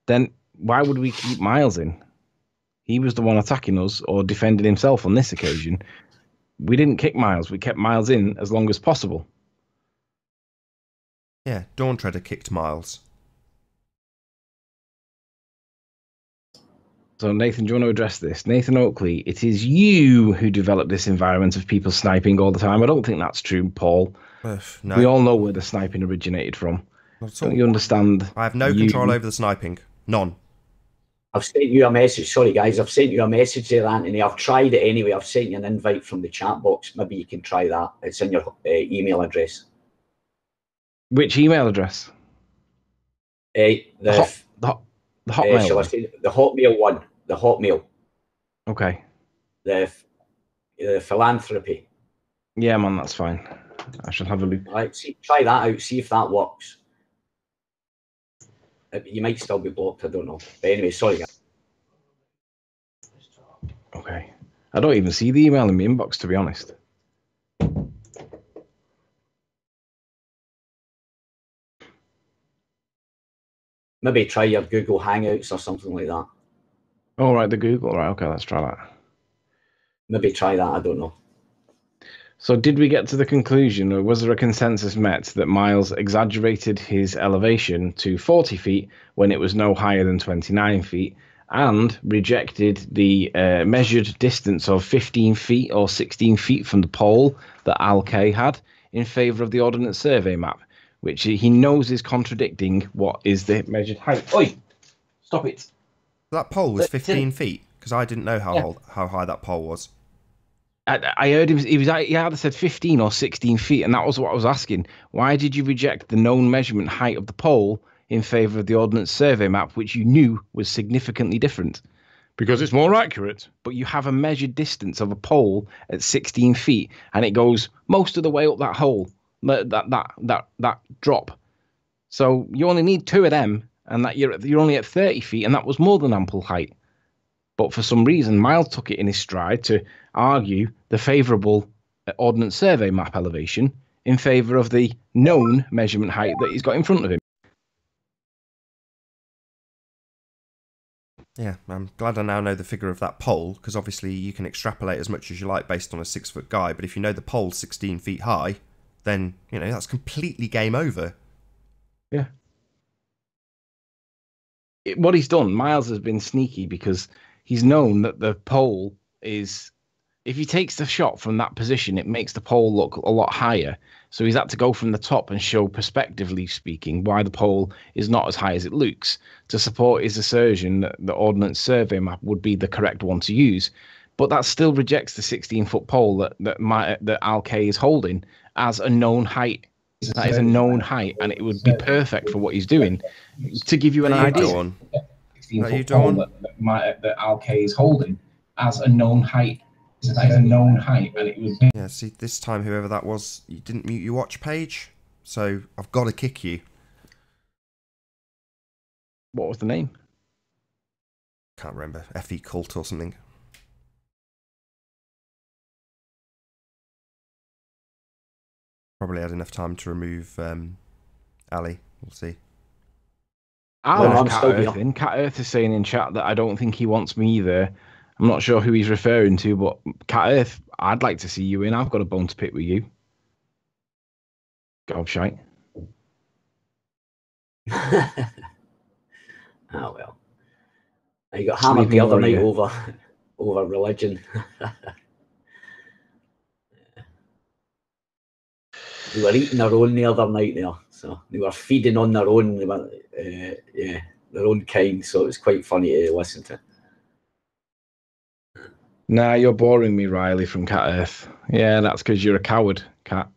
then why would we keep Miles in? He was the one attacking us or defending himself on this occasion. We didn't kick Miles. We kept Miles in as long as possible. Yeah, Dawn Treader kicked Miles. So, Nathan, do you want to address this? Nathan Oakley, it is you who developed this environment of people sniping all the time. I don't think that's true, Paul. No. We all know where the sniping originated from. Don't you understand? I have no control over the sniping. None. I've sent you a message. Sorry, guys. I've sent you a message there, Anthony. I've tried it anyway. I've sent you an invite from the chat box. Maybe you can try that. It's in your email address. Which email address? The Hotmail. Shall I say the Hotmail one? The Hotmail. Okay. The philanthropy. Yeah, man, that's fine. I shall have a look. Right, try that out. See if that works. You might still be blocked. I don't know. But anyway, sorry, guys. Okay. I don't even see the email in my inbox, to be honest. Maybe try your Google Hangouts or something like that. Oh, right, the Google. Right, okay, let's try that. Maybe try that, I don't know. So did we get to the conclusion, or was there a consensus met that Miles exaggerated his elevation to 40 feet when it was no higher than 29 feet and rejected the measured distance of 15 feet or 16 feet from the pole that Al K had in favour of the Ordnance Survey map, which he knows is contradicting what is the measured height? Oi! Stop it. That pole was 15 feet, because I didn't know how high that pole was. I heard him. He either said 15 or 16 feet, and that was what I was asking. Why did you reject the known measurement height of the pole in favour of the Ordnance Survey map, which you knew was significantly different? Because it's more accurate. But you have a measured distance of a pole at 16 feet, and it goes most of the way up that hole, that drop. So you only need 2 of them, and that you're only at 30 feet, and that was more than ample height. But for some reason, Miles took it in his stride to argue the favourable Ordnance Survey map elevation in favour of the known measurement height that he's got in front of him. Yeah, I'm glad I now know the figure of that pole, because obviously you can extrapolate as much as you like based on a 6-foot guy, but if you know the pole's 16 feet high, then, you know, that's completely game over. Yeah. What he's done, Miles has been sneaky because he's known that the pole is, if he takes the shot from that position, it makes the pole look a lot higher. So he's had to go from the top and show, perspectively speaking, why the pole is not as high as it looks to support his assertion that the Ordnance Survey map would be the correct one to use. But that still rejects the 16-foot pole that Al K is holding as a known height. That is a known height, and it would be perfect for what he's doing. To give you an idea, 16-foot pole that Al K is holding as a known height. That is a known height, and it would be. Yeah, see, this time, whoever that was, you didn't mute your watch page, so I've got to kick you. What was the name? Can't remember. FE Cult or something. Probably had enough time to remove Ali. We'll see. I'm Cat Earth in. Cat Earth is saying in chat that I don't think he wants me there. I'm not sure who he's referring to, but Cat Earth, I'd like to see you in. I've got a bone to pick with you. Gobshite. Oh, well. You got hammered the other night over religion. They were eating their own the other night there, so they were feeding on their own, their own kind. So it was quite funny to listen to. Nah, you're boring me, Riley from Cat Earth. Yeah, that's because you're a coward, Cat.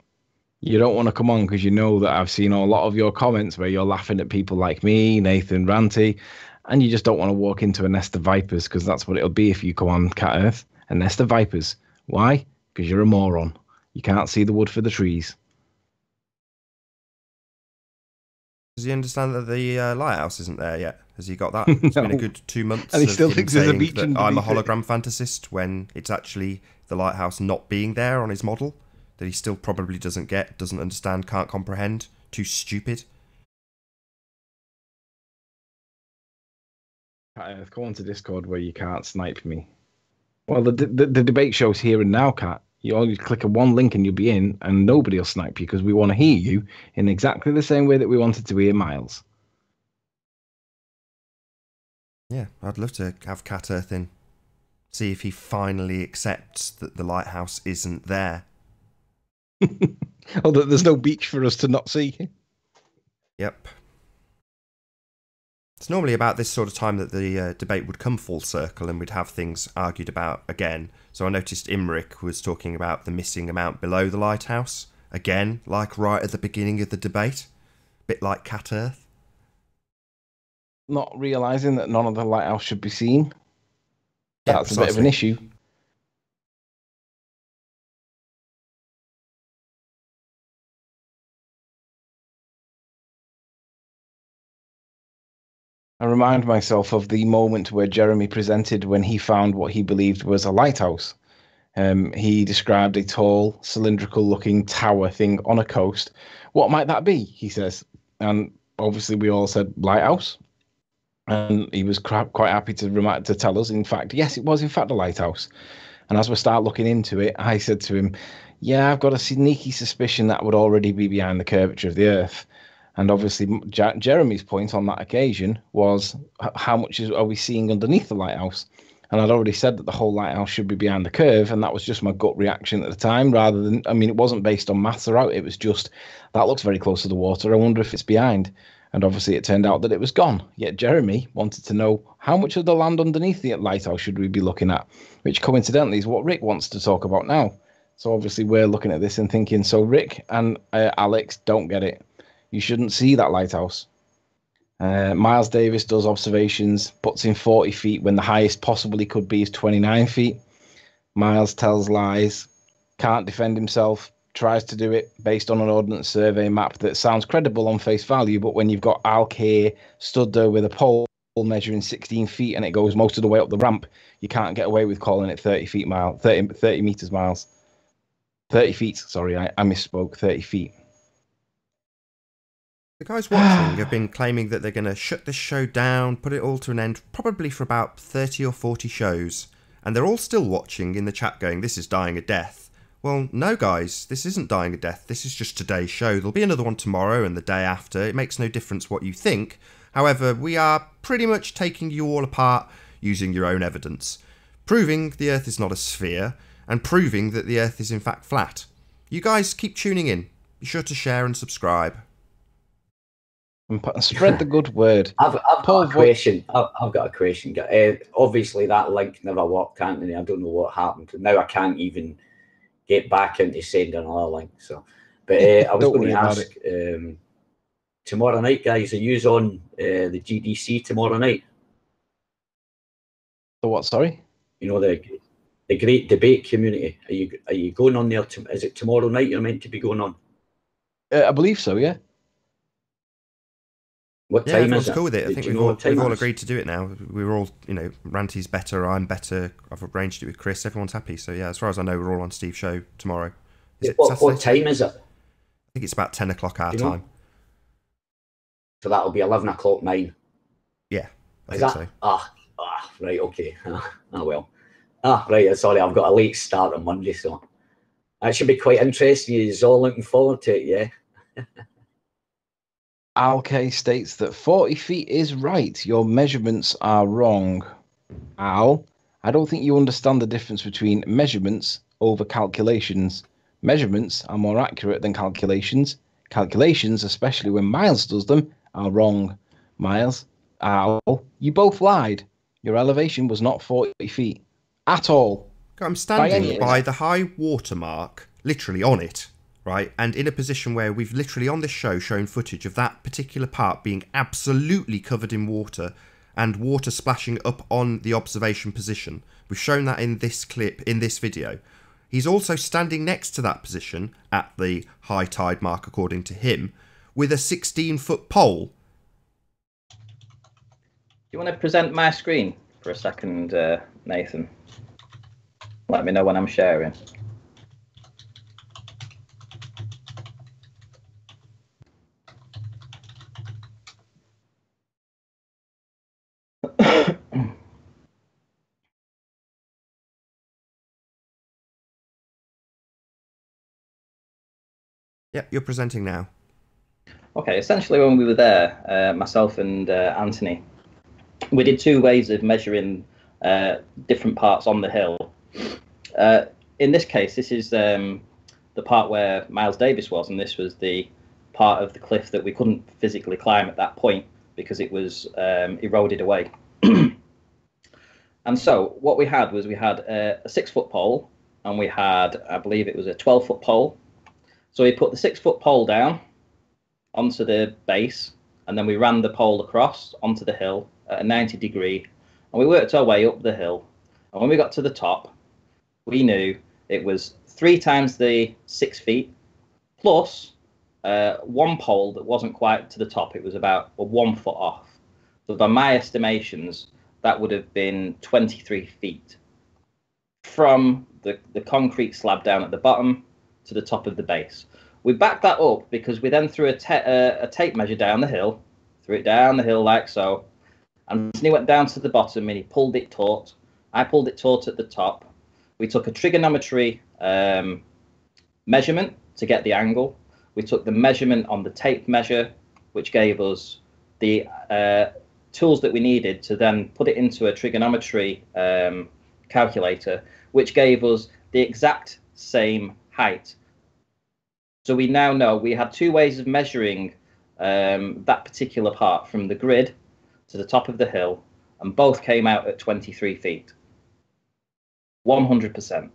You don't want to come on because you know that I've seen a lot of your comments where you're laughing at people like me, Nathan, Ranty, and you just don't want to walk into a nest of vipers because that's what it'll be if you come on Cat Earth, a nest of vipers. Why? Because you're a moron. You can't see the wood for the trees. Does he understand that the lighthouse isn't there yet? Has he got that? It's No. been a good 2 months. And he still thinks there's a beach that underneath I'm a it. hologram fantasist when it's actually the lighthouse not being there on his model. That he still probably doesn't get, doesn't understand, can't comprehend. Too stupid. Come on to Discord where you can't snipe me. Well, the debate show's here and now, Cat. You only click on one link and you'll be in, and nobody will snipe you because we want to hear you in exactly the same way that we wanted to hear Miles. Yeah, I'd love to have Cat Earth in. See if he finally accepts that the lighthouse isn't there. Or that there's no beach for us to not see. Yep. It's normally about this sort of time that the debate would come full circle and we'd have things argued about again. So I noticed Imric was talking about the missing amount below the lighthouse. Again, like right at the beginning of the debate. Bit like Cat Earth. Not realising that none of the lighthouse should be seen. Yeah, That's a bit of an issue. I remind myself of the moment where Jeremy presented when he found what he believed was a lighthouse. He described a tall, cylindrical-looking tower thing on a coast. What might that be? He says. And obviously we all said lighthouse. And he was quite happy to tell us, in fact, yes, it was in fact a lighthouse. And as we start looking into it, I said to him, yeah, I've got a sneaky suspicion that would already be behind the curvature of the Earth. And obviously, Jeremy's point on that occasion was, how much are we seeing underneath the lighthouse? And I'd already said that the whole lighthouse should be behind the curve, and that was just my gut reaction at the time, rather than, I mean, it wasn't based on maths or out, it was just, that looks very close to the water, I wonder if it's behind. And obviously it turned out that it was gone. Yet Jeremy wanted to know how much of the land underneath the lighthouse should we be looking at, which coincidentally is what Rick wants to talk about now. So obviously we're looking at this and thinking, so Rick and Alex don't get it. You shouldn't see that lighthouse. Miles Davis does observations, puts in 40 feet when the highest possibly could be is 29 feet. Miles tells lies, can't defend himself, tries to do it based on an Ordnance Survey map that sounds credible on face value, but when you've got Alk here stood there with a pole measuring 16 feet and it goes most of the way up the ramp, you can't get away with calling it 30 meters miles. 30 feet, sorry, I misspoke, 30 feet. The guys watching have been claiming that they're going to shut this show down, put it all to an end, probably for about 30 or 40 shows. And they're all still watching in the chat going, this is dying a death. Well, no guys, this isn't dying a death. This is just today's show. There'll be another one tomorrow and the day after. It makes no difference what you think. However, we are pretty much taking you all apart using your own evidence. Proving the Earth is not a sphere and proving that the Earth is in fact flat. You guys keep tuning in. Be sure to share and subscribe. And spread the good word. I've got a question. I've got a question. Obviously, that link never worked, Anthony. I don't know what happened. Now I can't even get back into sending another link. So, but I was going to ask tomorrow night, guys. Are you on the GDC tomorrow night? The what? Sorry. You know the great debate community. Are you going on there? Is it tomorrow night? You're meant to be going on. I believe so. Yeah. What time is it? Cool with it. I think we've all agreed to do it now. We were all, Ranty's better, I'm better. I've arranged it with Chris. Everyone's happy. So yeah, as far as I know, we're all on Steve's show tomorrow. What time is it? I think it's about 10 o'clock our time. So that'll be 11 o'clock mine. Yeah, I think so. Right, okay. Well. Right, sorry, I've got a late start on Monday, so that should be quite interesting. You're all looking forward to it, yeah? Al-K states that 40 feet is right. Your measurements are wrong. Al, I don't think you understand the difference between measurements over calculations. Measurements are more accurate than calculations. Calculations, especially when Miles does them, are wrong. Miles, Al, you both lied. Your elevation was not 40 feet. At all. I'm standing by the high water mark, literally on it. Right, and in a position where we've literally on this show shown footage of that particular part being absolutely covered in water and water splashing up on the observation position. We've shown that in this clip, in this video. He's also standing next to that position at the high tide mark, according to him, with a 16-foot pole. Do you want to present my screen for a second, Nathan? Let me know when I'm sharing. Yep, you're presenting now. Okay, essentially when we were there, myself and Anthony, we did two ways of measuring different parts on the hill. In this case, this is the part where Miles Davis was, and this was the part of the cliff that we couldn't physically climb at that point because it was eroded away. And so what we had was a 6-foot pole, and we had, I believe it was a 12-foot pole. So we put the 6-foot pole down onto the base, and then we ran the pole across onto the hill at a 90-degree, and we worked our way up the hill. And when we got to the top, we knew it was 3 times the 6 feet plus one pole that wasn't quite to the top. It was about 1 foot off. So by my estimations, that would have been 23 feet from the concrete slab down at the bottom to the top of the base. We backed that up because we then threw a tape measure down the hill, threw it down the hill like so, and he went down to the bottom and he pulled it taut. I pulled it taut at the top. We took a trigonometry measurement to get the angle. We took the measurement on the tape measure, which gave us the tools that we needed to then put it into a trigonometry calculator, which gave us the exact same height. So we now know we had 2 ways of measuring that particular part from the grid to the top of the hill, and both came out at 23 feet. 100%.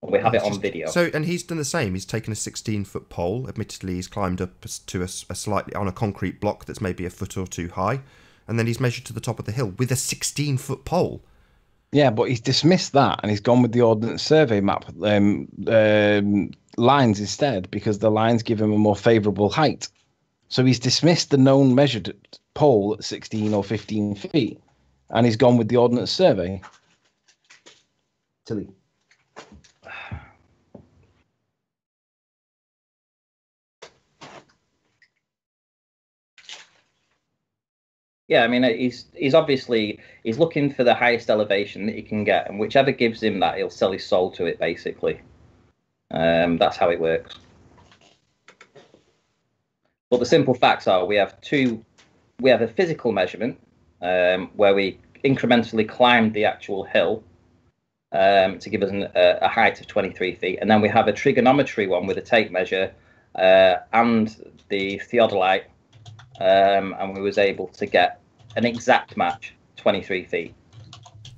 And we have it on video. So, and he's done the same. He's taken a 16-foot pole. Admittedly, he's climbed up to a slightly on a concrete block that's maybe a foot or two high, and then he's measured to the top of the hill with a 16-foot pole. Yeah, but he's dismissed that and he's gone with the Ordnance Survey map lines instead, because the lines give him a more favourable height. So he's dismissed the known measured pole at 16 or 15 feet, and he's gone with the Ordnance Survey. Tilly. Yeah, I mean, he's obviously looking for the highest elevation that he can get, and whichever gives him that, he'll sell his soul to it. Basically, that's how it works. But the simple facts are, we have a physical measurement where we incrementally climbed the actual hill to give us a height of 23 feet, and then we have a trigonometry one with a tape measure and the theodolite. And we was able to get an exact match, 23 feet.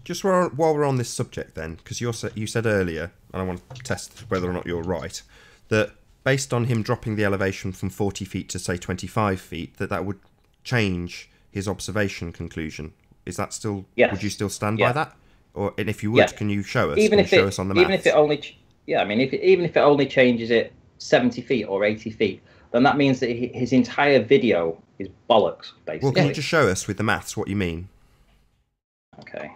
Just while we're on this subject then, because you said earlier, and I want to test whether or not you're right, that based on him dropping the elevation from 40 feet to, say, 25 feet, that would change his observation conclusion. Is that still... Yes. Would you still stand by that? And if you would, can you show us? Show us on the even maths? if it only... Yeah, I mean, even if it only changes it 70 feet or 80 feet, then that means that his entire video is bollocks, basically. Well, can you just show us with the maths what you mean? Okay.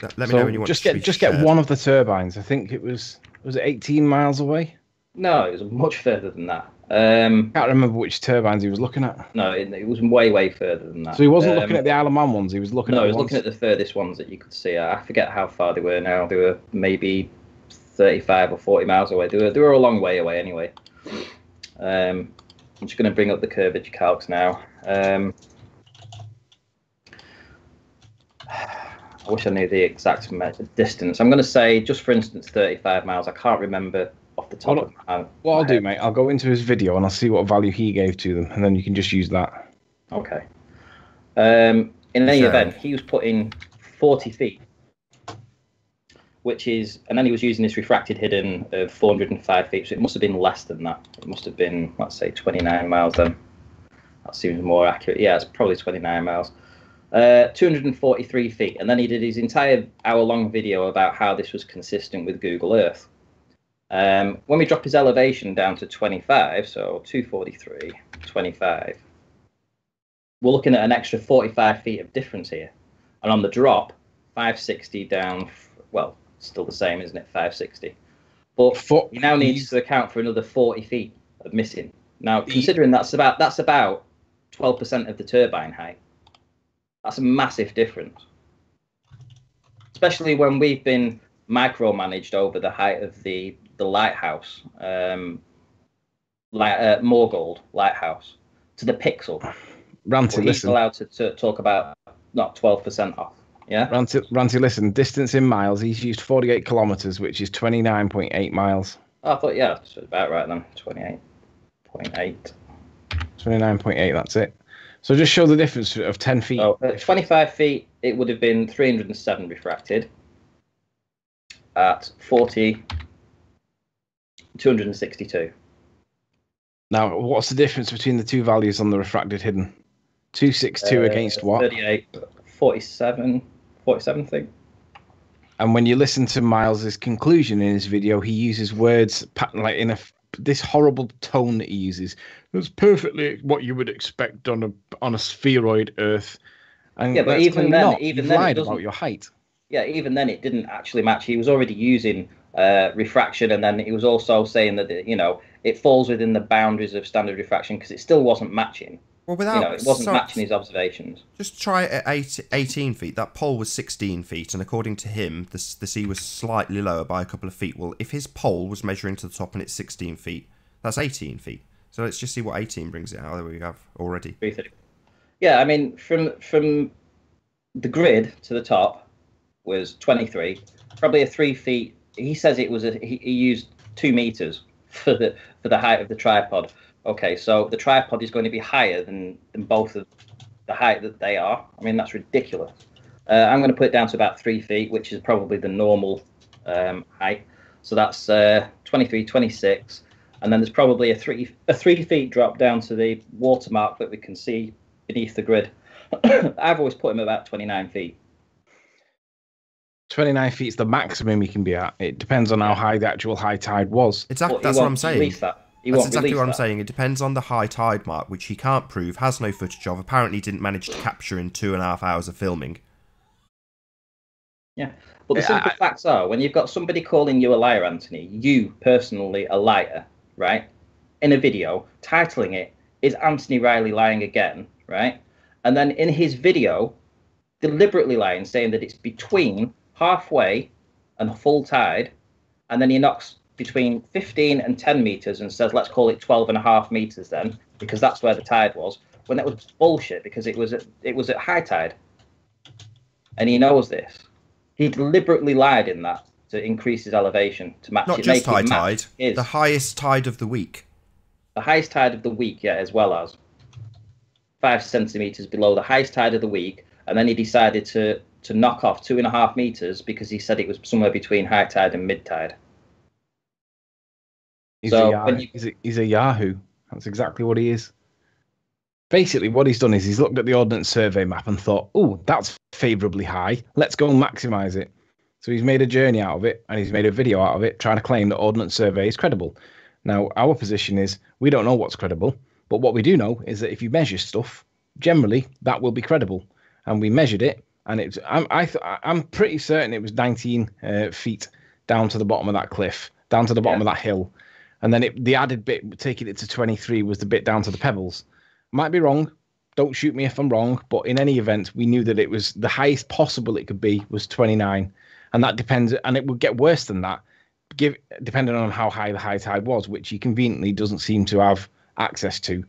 Let me know when you want just to get one of the turbines. I think it was it 18 miles away? No, it was much further than that. Can't remember which turbines he was looking at. No, it was way further than that. So he wasn't looking at the Isle of Man ones. He was looking. No, he was looking at the furthest ones that you could see. I forget how far they were now. They were maybe 35 or 40 miles away. They were a long way away anyway. I'm just going to bring up the curvature calcs now. I wish I knew the exact distance. I'm going to say, just for instance, 35 miles. I can't remember off the top of my head. What I'll do, mate, I'll go into his video and I'll see what value he gave to them, and then you can just use that. Okay. In any event, he was putting 40 feet, which is, and then he was using this refracted hidden of 405 feet, so it must have been less than that. It must have been, let's say, 29 miles then. That seems more accurate. Yeah, it's probably 29 miles. 243 feet, and then he did his entire hour-long video about how this was consistent with Google Earth. When we drop his elevation down to 25, so 243, 25, we're looking at an extra 45 feet of difference here. And on the drop, 560 down, well, still the same, isn't it? 560. But he now needs to account for another 40 feet of missing. Now, considering that's about 12% of the turbine height, that's a massive difference. Especially when we've been micromanaged over the height of the lighthouse, Moorgold lighthouse, to the pixel. Ranty, he's allowed to talk about not 12% off. Yeah. Ranty, listen. Distance in miles. He's used 48 kilometers, which is 29.8 miles. I thought, yeah, that's about right then. 28.8. 29.8. That's it. So just show the difference of 10 feet. So at 25 feet, it would have been 307 refracted. At 40, 262. Now, what's the difference between the two values on the refracted hidden? 262 against what? 38, 47 thing. And when you listen to Miles's conclusion in his video, he uses words like in this horrible tone that he uses. It's perfectly what you would expect on a spheroid Earth. And yeah, but even then, you've lied about your height. Yeah, even then it didn't actually match. He was already using refraction, and then he was also saying that it falls within the boundaries of standard refraction because it still wasn't matching. Well, without it wasn't matching his observations. Just try it at 18 feet. That pole was 16 feet, and according to him, the sea was slightly lower by a couple of feet. Well, if his pole was measuring to the top and it's 16 feet, that's 18 feet. So let's just see what 18 brings it out. There we have already. 330. Yeah, I mean, from the grid to the top was 23, probably a 3 feet. He says it was he used 2 meters for the height of the tripod. Okay, so the tripod is going to be higher than both of the height that they are. I mean, that's ridiculous. I'm going to put it down to about 3 feet, which is probably the normal height. So that's 23, 26. And then there's probably a 3 feet drop down to the watermark that we can see beneath the grid. I've always put him about 29 feet. 29 feet is the maximum he can be at. It depends on how high the actual high tide was. Exactly, that's what I'm saying. That's exactly what I'm saying. It depends on the high tide mark, which he can't prove, has no footage of, apparently didn't manage to capture in 2.5 hours of filming. Yeah, but the simple facts are, when you've got somebody calling you a liar, Anthony, you personally a liar, right? In a video, titling it, "Is Anthony Riley lying again?" Right? And then in his video, deliberately lying, saying that it's between halfway and full tide, and then he knocks between 15 and 10 meters and says, let's call it 12.5 meters then, because that's where the tide was, when that was bullshit, because it was at high tide. And he knows this. He deliberately lied in that to increase his elevation, to match Not it. Not just high tide, the highest tide of the week. The highest tide of the week, yeah, as well as 5 centimeters below the highest tide of the week. And then he decided to knock off 2.5 meters because he said it was somewhere between high tide and mid tide. He's a Yahoo. That's exactly what he is. Basically, what he's done is he's looked at the Ordnance Survey map and thought, oh, that's favourably high. Let's go and maximise it. So he's made a journey out of it, and he's made a video out of it, trying to claim that Ordnance Survey is credible. Now, our position is we don't know what's credible, but what we do know is that if you measure stuff, generally, that will be credible. And we measured it, and I'm pretty certain it was 19 feet down to the bottom of that cliff, down to the bottom of that hill. And then the added bit, taking it to 23, was the bit down to the pebbles. Might be wrong. Don't shoot me if I'm wrong. But in any event, we knew that it was the highest possible it could be was 29. And that depends, and it would get worse than that, depending on how high the high tide was, which he conveniently doesn't seem to have access to,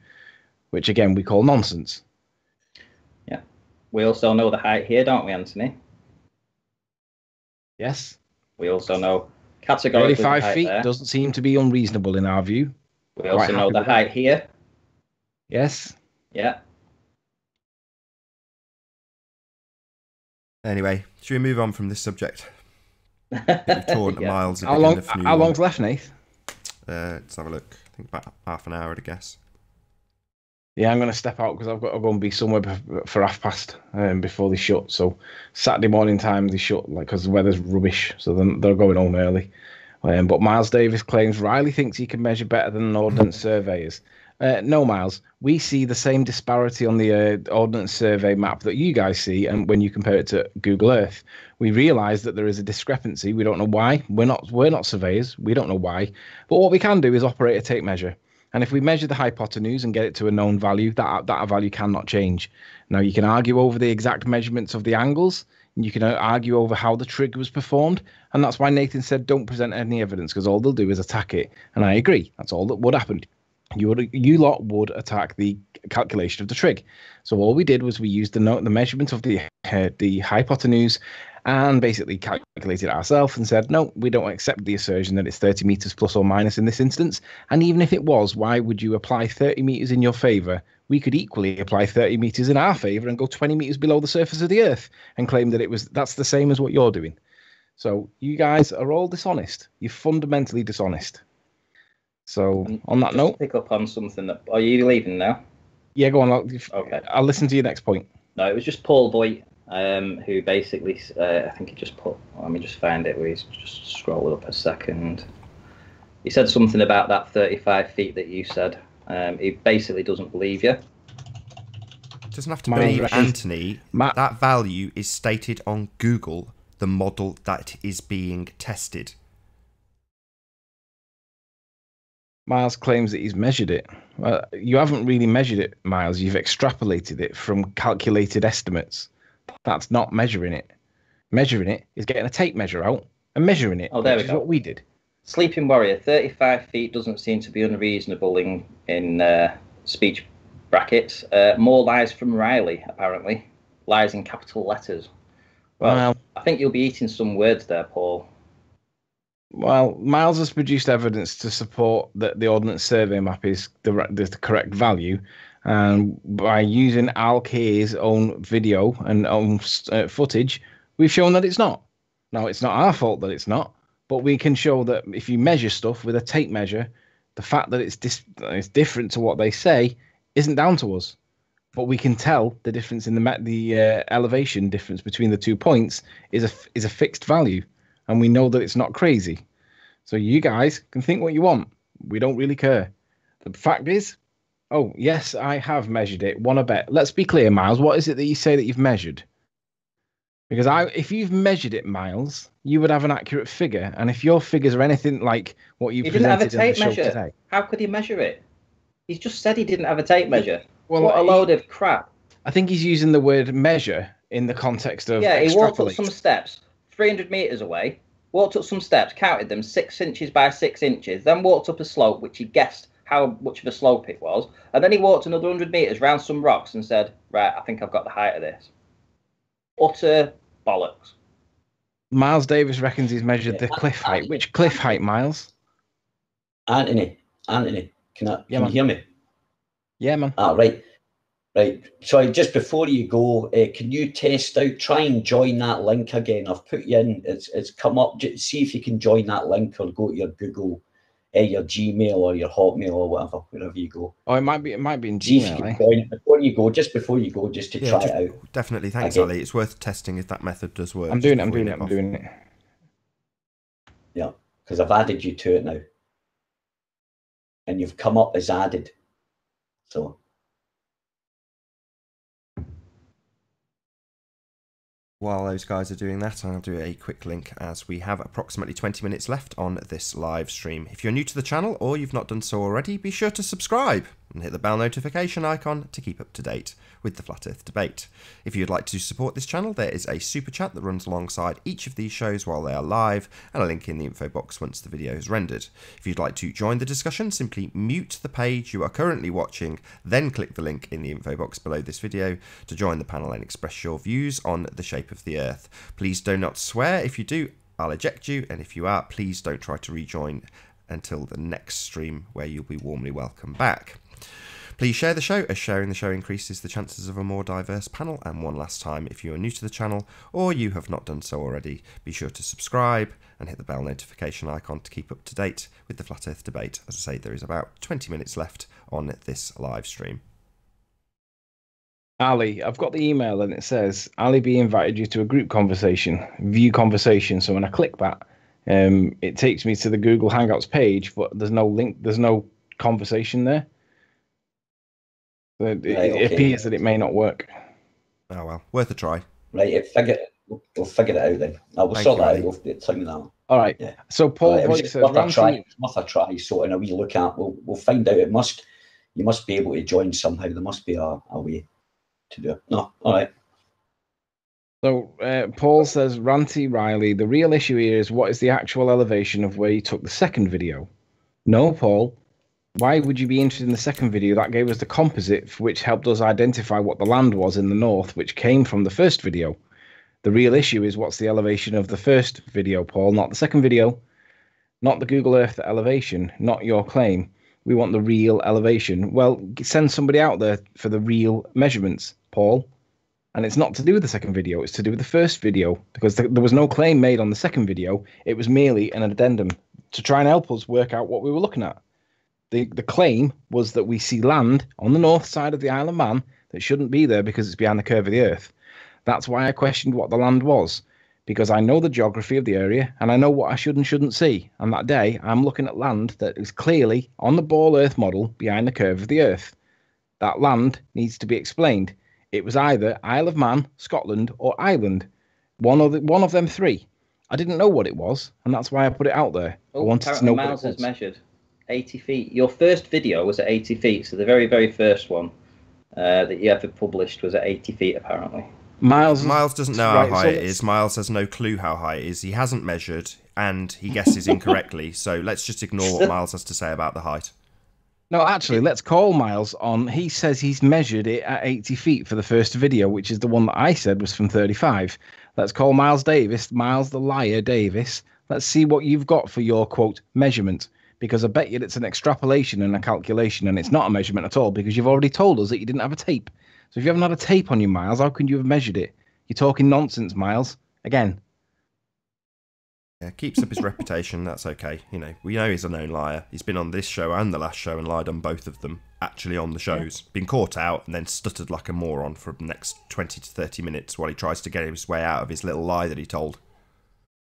which again, we call nonsense. Yeah. We also know the height here, don't we, Anthony? Yes. We also know categorically 35 feet there doesn't seem to be unreasonable in our view. We also know the height here. Yes. Yeah. Anyway, should we move on from this subject? We've torn miles. How long's left, Nath? Let's have a look. I think about half an hour, I guess. Yeah, I'm going to step out because I've got to go and be somewhere for past before they shut. So Saturday morning time they shut, like, because the weather's rubbish. So then they're going home early. But Miles Davis claims Riley thinks he can measure better than an Ordnance Surveyors. No, Miles, we see the same disparity on the Ordnance Survey map that you guys see, and when you compare it to Google Earth, we realise that there is a discrepancy. We don't know why. We're not surveyors. We don't know why. But what we can do is operate a tape measure. And if we measure the hypotenuse and get it to a known value, that value cannot change. Now, you can argue over the exact measurements of the angles, and you can argue over how the trig was performed, and that's why Nathan said don't present any evidence, because all they'll do is attack it. And I agree. That's all that would happen. You lot would attack the calculation of the trig. So all we did was we used the measurement of the hypotenuse and basically calculated it ourselves and said, no, we don't accept the assertion that it's 30 meters plus or minus in this instance. And even if it was, why would you apply 30 meters in your favor? We could equally apply 30 meters in our favor and go 20 meters below the surface of the earth and claim that that's the same as what you're doing. So you guys are all dishonest. You're fundamentally dishonest. So on that note, pick up on something that. Are you leaving now? Yeah, go on. Okay. I'll listen to your next point. No, it was just Paul Boyd, who basically, I think he just put. Let me just find it. Where he's just scroll up a second. He said something about that 35 feet that you said. He basically doesn't believe you. Doesn't have to believe Anthony. That value is stated on Google, the model that is being tested. Miles claims that he's measured it. Well, you haven't really measured it, Miles. You've extrapolated it from calculated estimates. That's not measuring it. Measuring it is getting a tape measure out and measuring it, which is what we did. Sleeping Warrior, 35 feet doesn't seem to be unreasonable in speech brackets. More lies from Riley, apparently. Lies in capital letters. Well, I think you'll be eating some words there, Paul. Well, Miles has produced evidence to support that the Ordnance Survey map is the correct value. And by using Al Kay's own video and own footage, we've shown that it's not. Now, it's not our fault that it's not, but we can show that if you measure stuff with a tape measure, the fact that it's different to what they say isn't down to us. But we can tell the difference in the elevation difference between the 2 points is a fixed value, and we know that it's not crazy. So you guys can think what you want. We don't really care. The fact is, oh yes, I have measured it. Won a bet. Let's be clear, Miles. What is it that you say that you've measured? Because if you've measured it, Miles, you would have an accurate figure. And if your figures are anything like what you presented in the show today, how could he measure it? He's just said he didn't have a tape measure. Well, what a load of crap. I think he's using the word measure in the context of he walked up some steps 300 meters away, walked up some steps, counted them 6 inches by 6 inches, then walked up a slope, which he guessed how much of a slope it was, and then he walked another 100 meters round some rocks and said, right, I think I've got the height of this. Utter bollocks. Miles Davis reckons he's measured the cliff height. Which cliff height, Miles? Anthony, can you hear me? Yeah, man. Right. Sorry, just before you go, can you test out, try and join that link again? I've put you in, it's come up. Just see if you can join that link or go to your Google, your Gmail or your Hotmail or whatever, wherever you go. Oh, it might be in Gmail. See if you can join it before you go, just to try it out. Definitely, thanks, again. Ali. It's worth testing if that method does work. I'm doing it. Yeah, because I've added you to it now. And you've come up as added. So while those guys are doing that, I'll do a quick link as we have approximately 20 minutes left on this live stream. If you're new to the channel or you've not done so already, be sure to subscribe and hit the bell notification icon to keep up to date with the Flat Earth debate. If you'd like to support this channel, there is a super chat that runs alongside each of these shows while they are live, and a link in the info box once the video is rendered. If you'd like to join the discussion, simply mute the page you are currently watching, then click the link in the info box below this video to join the panel and express your views on the shape of the Earth. Please do not swear. If you do, I'll eject you, and if you are, please don't try to rejoin until the next stream, where you'll be warmly welcome back. Please share the show, as sharing the show increases the chances of a more diverse panel. And one last time, if you are new to the channel or you have not done so already, be sure to subscribe and hit the bell notification icon to keep up to date with the Flat Earth debate. As I say, there is about 20 minutes left on this live stream. Ali, I've got the email and it says, Ali B invited you to a group conversation, view conversation. So when I click that, it takes me to the Google Hangouts page, but there's no link, there's no conversation there. So it appears that it may not work. Oh well, worth a try. Right, we'll figure it out then. I will sort that out. We'll tell me that. All right. Yeah. So Paul says, worth a try. So in a wee look at, we'll find out. You must be able to join somehow. There must be a way to do it. No, all right. So Paul says, Ranty Riley, the real issue here is what is the actual elevation of where you took the second video? No, Paul. Why would you be interested in the second video? That gave us the composite, which helped us identify what the land was in the north, which came from the first video. The real issue is what's the elevation of the first video, Paul, not the second video, not the Google Earth elevation, not your claim. We want the real elevation. Well, send somebody out there for the real measurements, Paul. And it's not to do with the second video, it's to do with the first video, because there was no claim made on the second video. It was merely an addendum to try and help us work out what we were looking at. The claim was that we see land on the north side of the Isle of Man that shouldn't be there because it's behind the curve of the Earth. That's why I questioned what the land was, because I know the geography of the area and I know what I should and shouldn't see. And that day, I'm looking at land that is clearly on the ball Earth model behind the curve of the Earth. That land needs to be explained. It was either Isle of Man, Scotland, or Ireland. One of them three. I didn't know what it was, and that's why I put it out there. I wanted to know what it was. Miles has measured 80 feet. Your first video was at 80 feet, so the very, very first one that you ever published was at 80 feet, apparently. Miles doesn't know how high it is. Miles has no clue how high it is. He hasn't measured, and he guesses incorrectly. So let's just ignore what Miles has to say about the height. No, actually, let's call Miles on. He says he's measured it at 80 feet for the first video, which is the one that I said was from 35. Let's call Miles Davis, Miles the Liar Davis, Let's see what you've got for your, quote, measurement. Because I bet you it's an extrapolation and a calculation, and it's not a measurement at all, because you've already told us that you didn't have a tape. So if you haven't had a tape on you, Miles, how can you have measured it? You're talking nonsense, Miles. Again. Yeah, keeps up his reputation. That's okay. You know, we know he's a known liar. He's been on this show and the last show and lied on both of them, actually on the shows. Been caught out and then stuttered like a moron for the next 20 to 30 minutes while he tries to get his way out of his little lie that he told.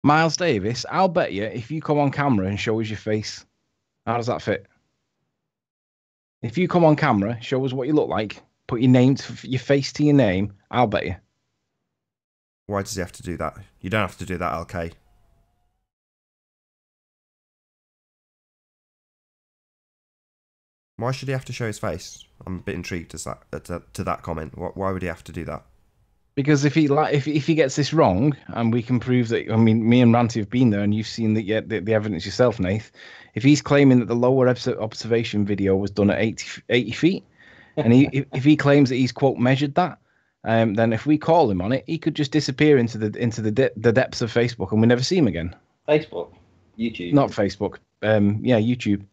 Miles Davis, I'll bet you if you come on camera and show us your face, how does that fit? If you come on camera, show us what you look like, put your name, your face to your name, I'll bet you. Why does he have to do that? You don't have to do that, LK. Why should he have to show his face? I'm a bit intrigued to that comment. Why would he have to do that? Because if he gets this wrong, and we can prove that, I mean, me and Ranty have been there, and you've seen the evidence yourself, Nath. If he's claiming that the lower observation video was done at 80 feet, and if he claims that he's, quote, measured that, then if we call him on it, he could just disappear into the depths of Facebook, and we never see him again. Facebook, YouTube, not Facebook. Yeah, YouTube.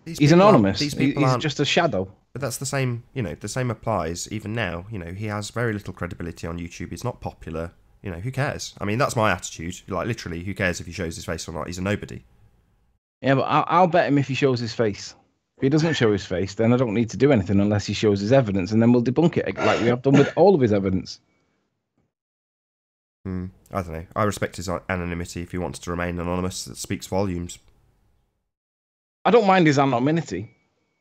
He's anonymous. He's just a shadow. But that's the same, you know, the same applies even now. You know, he has very little credibility on YouTube. He's not popular. You know, who cares? I mean, that's my attitude. Like, literally, who cares if he shows his face or not? He's a nobody. Yeah, but I'll bet him if he shows his face. If he doesn't show his face, then I don't need to do anything unless he shows his evidence, and then we'll debunk it like we have done with all of his evidence. I don't know. I respect his anonymity. If he wants to remain anonymous, that speaks volumes. I don't mind his anonymity.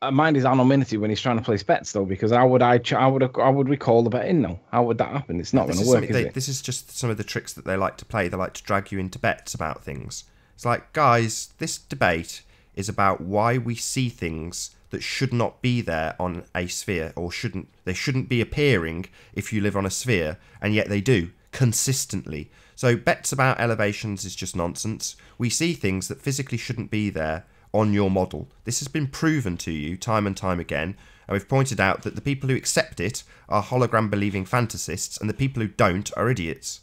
I mind his anonymity when he's trying to place bets, though, because how would recall the bet in now? How would that happen? It's not going to work, is it? This is just some of the tricks that they like to play. They like to drag you into bets about things. It's like, guys, this debate is about why we see things that should not be there on a sphere, or they shouldn't be appearing if you live on a sphere, and yet they do consistently. So bets about elevations is just nonsense. We see things that physically shouldn't be there on your model. This has been proven to you time and time again, and we've pointed out that the people who accept it are hologram believing fantasists, and the people who don't are idiots.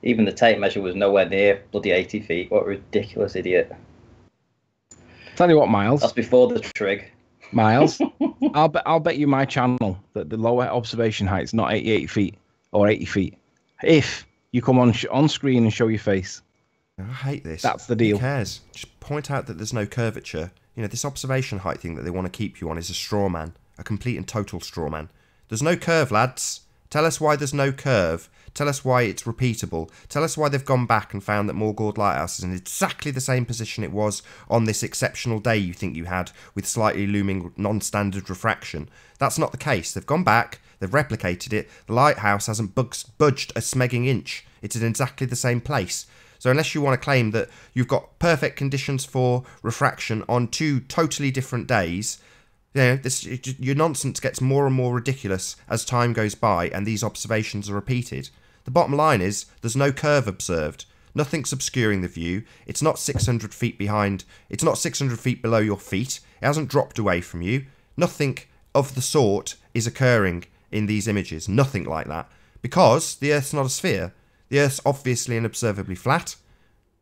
Even the tape measure was nowhere near bloody 80 feet. What a ridiculous idiot. Tell you what, Miles. That's before the trig. Miles, I'll bet you my channel that the lower observation height's not 88 feet or 80 feet. If you come on screen and show your face. I hate this. That's the deal. Who cares? Just point out that there's no curvature. You know, this observation height thing that they want to keep you on is a straw man. A complete and total straw man. There's no curve, lads. Tell us why there's no curve. Tell us why it's repeatable. Tell us why they've gone back and found that Morgord Lighthouse is in exactly the same position it was on this exceptional day you think you had with slightly looming non-standard refraction. That's not the case. They've gone back, they've replicated it. The lighthouse hasn't budged a smegging inch. It's in exactly the same place. So unless you want to claim that you've got perfect conditions for refraction on two totally different days, you know, your nonsense gets more and more ridiculous as time goes by and these observations are repeated. The bottom line is, there's no curve observed. Nothing's obscuring the view. It's not 600 feet behind. It's not 600 feet below your feet. It hasn't dropped away from you. Nothing of the sort is occurring in these images. Nothing like that. Because the Earth's not a sphere. The Earth's obviously and observably flat.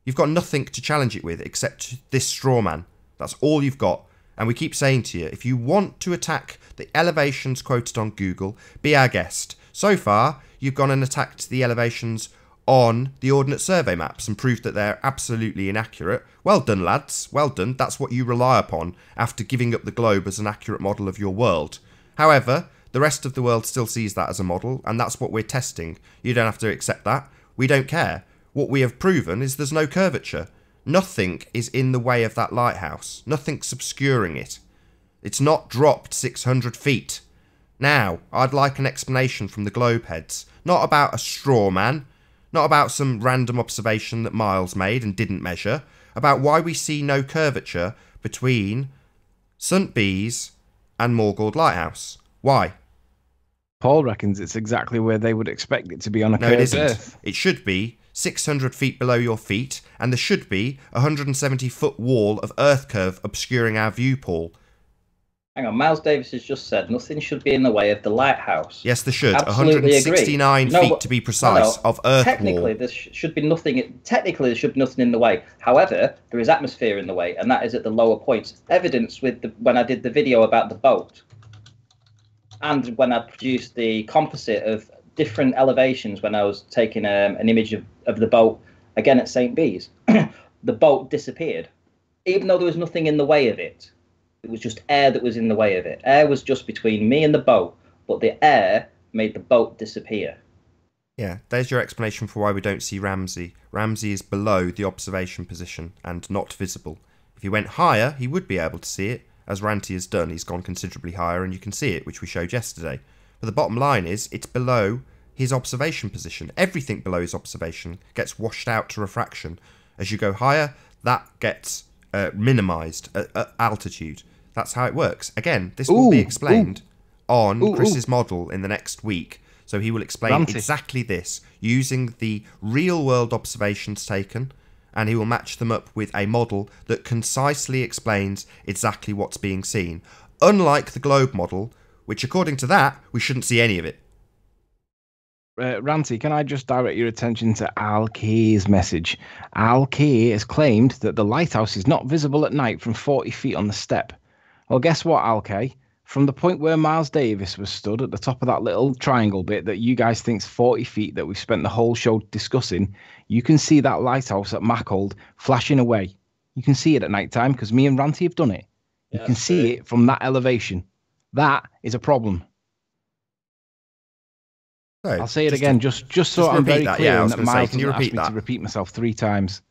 You've got nothing to challenge it with except this straw man. That's all you've got. And we keep saying to you, if you want to attack the elevations quoted on Google, be our guest. So far, you've gone and attacked the elevations on the Ordnance Survey maps and proved that they're absolutely inaccurate. Well done, lads. Well done. That's what you rely upon after giving up the globe as an accurate model of your world. However, the rest of the world still sees that as a model, and that's what we're testing. You don't have to accept that. We don't care. What we have proven is there's no curvature. Nothing is in the way of that lighthouse. Nothing's obscuring it. It's not dropped 600 feet. Now, I'd like an explanation from the globe heads. Not about a straw man. Not about some random observation that Miles made and didn't measure. About why we see no curvature between St. Bees and Morgord Lighthouse. Why? Paul reckons it's exactly where they would expect it to be on a curved Earth. No, it isn't. It should be 600 feet below your feet, and there should be a 170-foot wall of earth curve obscuring our view, Paul. Hang on, Miles Davis has just said nothing should be in the way of the lighthouse. Yes, there should. Absolutely 169 agree. feet to be precise of earth technically, wall. there should be nothing. Technically, there should be nothing in the way. However, there is atmosphere in the way, and that is at the lower points. Evidence with when I did the video about the boat, and when I produced the composite of different elevations when I was taking an image of the boat again at St. Bees, the boat disappeared, even though there was nothing in the way of it. It was just air that was in the way of it. Air was just between me and the boat, but the air made the boat disappear. Yeah, there's your explanation for why we don't see Ramsey. Ramsey is below the observation position and not visible. If he went higher, he would be able to see it, as Ranty has done. He's gone considerably higher and you can see it, which we showed yesterday. But the bottom line is, it's below his observation position. Everything below his observation gets washed out to refraction. As you go higher, that gets minimised at altitude. That's how it works. Again, this will be explained on Chris's model in the next week. So he will explain exactly this using the real world observations taken, and he will match them up with a model that concisely explains exactly what's being seen. Unlike the globe model, which according to that, we shouldn't see any of it. Ranty, can I just direct your attention to Al Kay's message? Al Kay has claimed that the lighthouse is not visible at night from 40 feet on the step. Well, guess what, Al Kay? From the point where Miles Davis was stood at the top of that little triangle bit that you guys think's 40 feet that we've spent the whole show discussing, you can see that lighthouse at Mackhold flashing away. You can see it at night time because me and Ranty have done it. You can see it from that elevation. That is a problem. So, I'll say it again, just so I'm very clear, and that Miles doesn't ask me to repeat myself 3 times.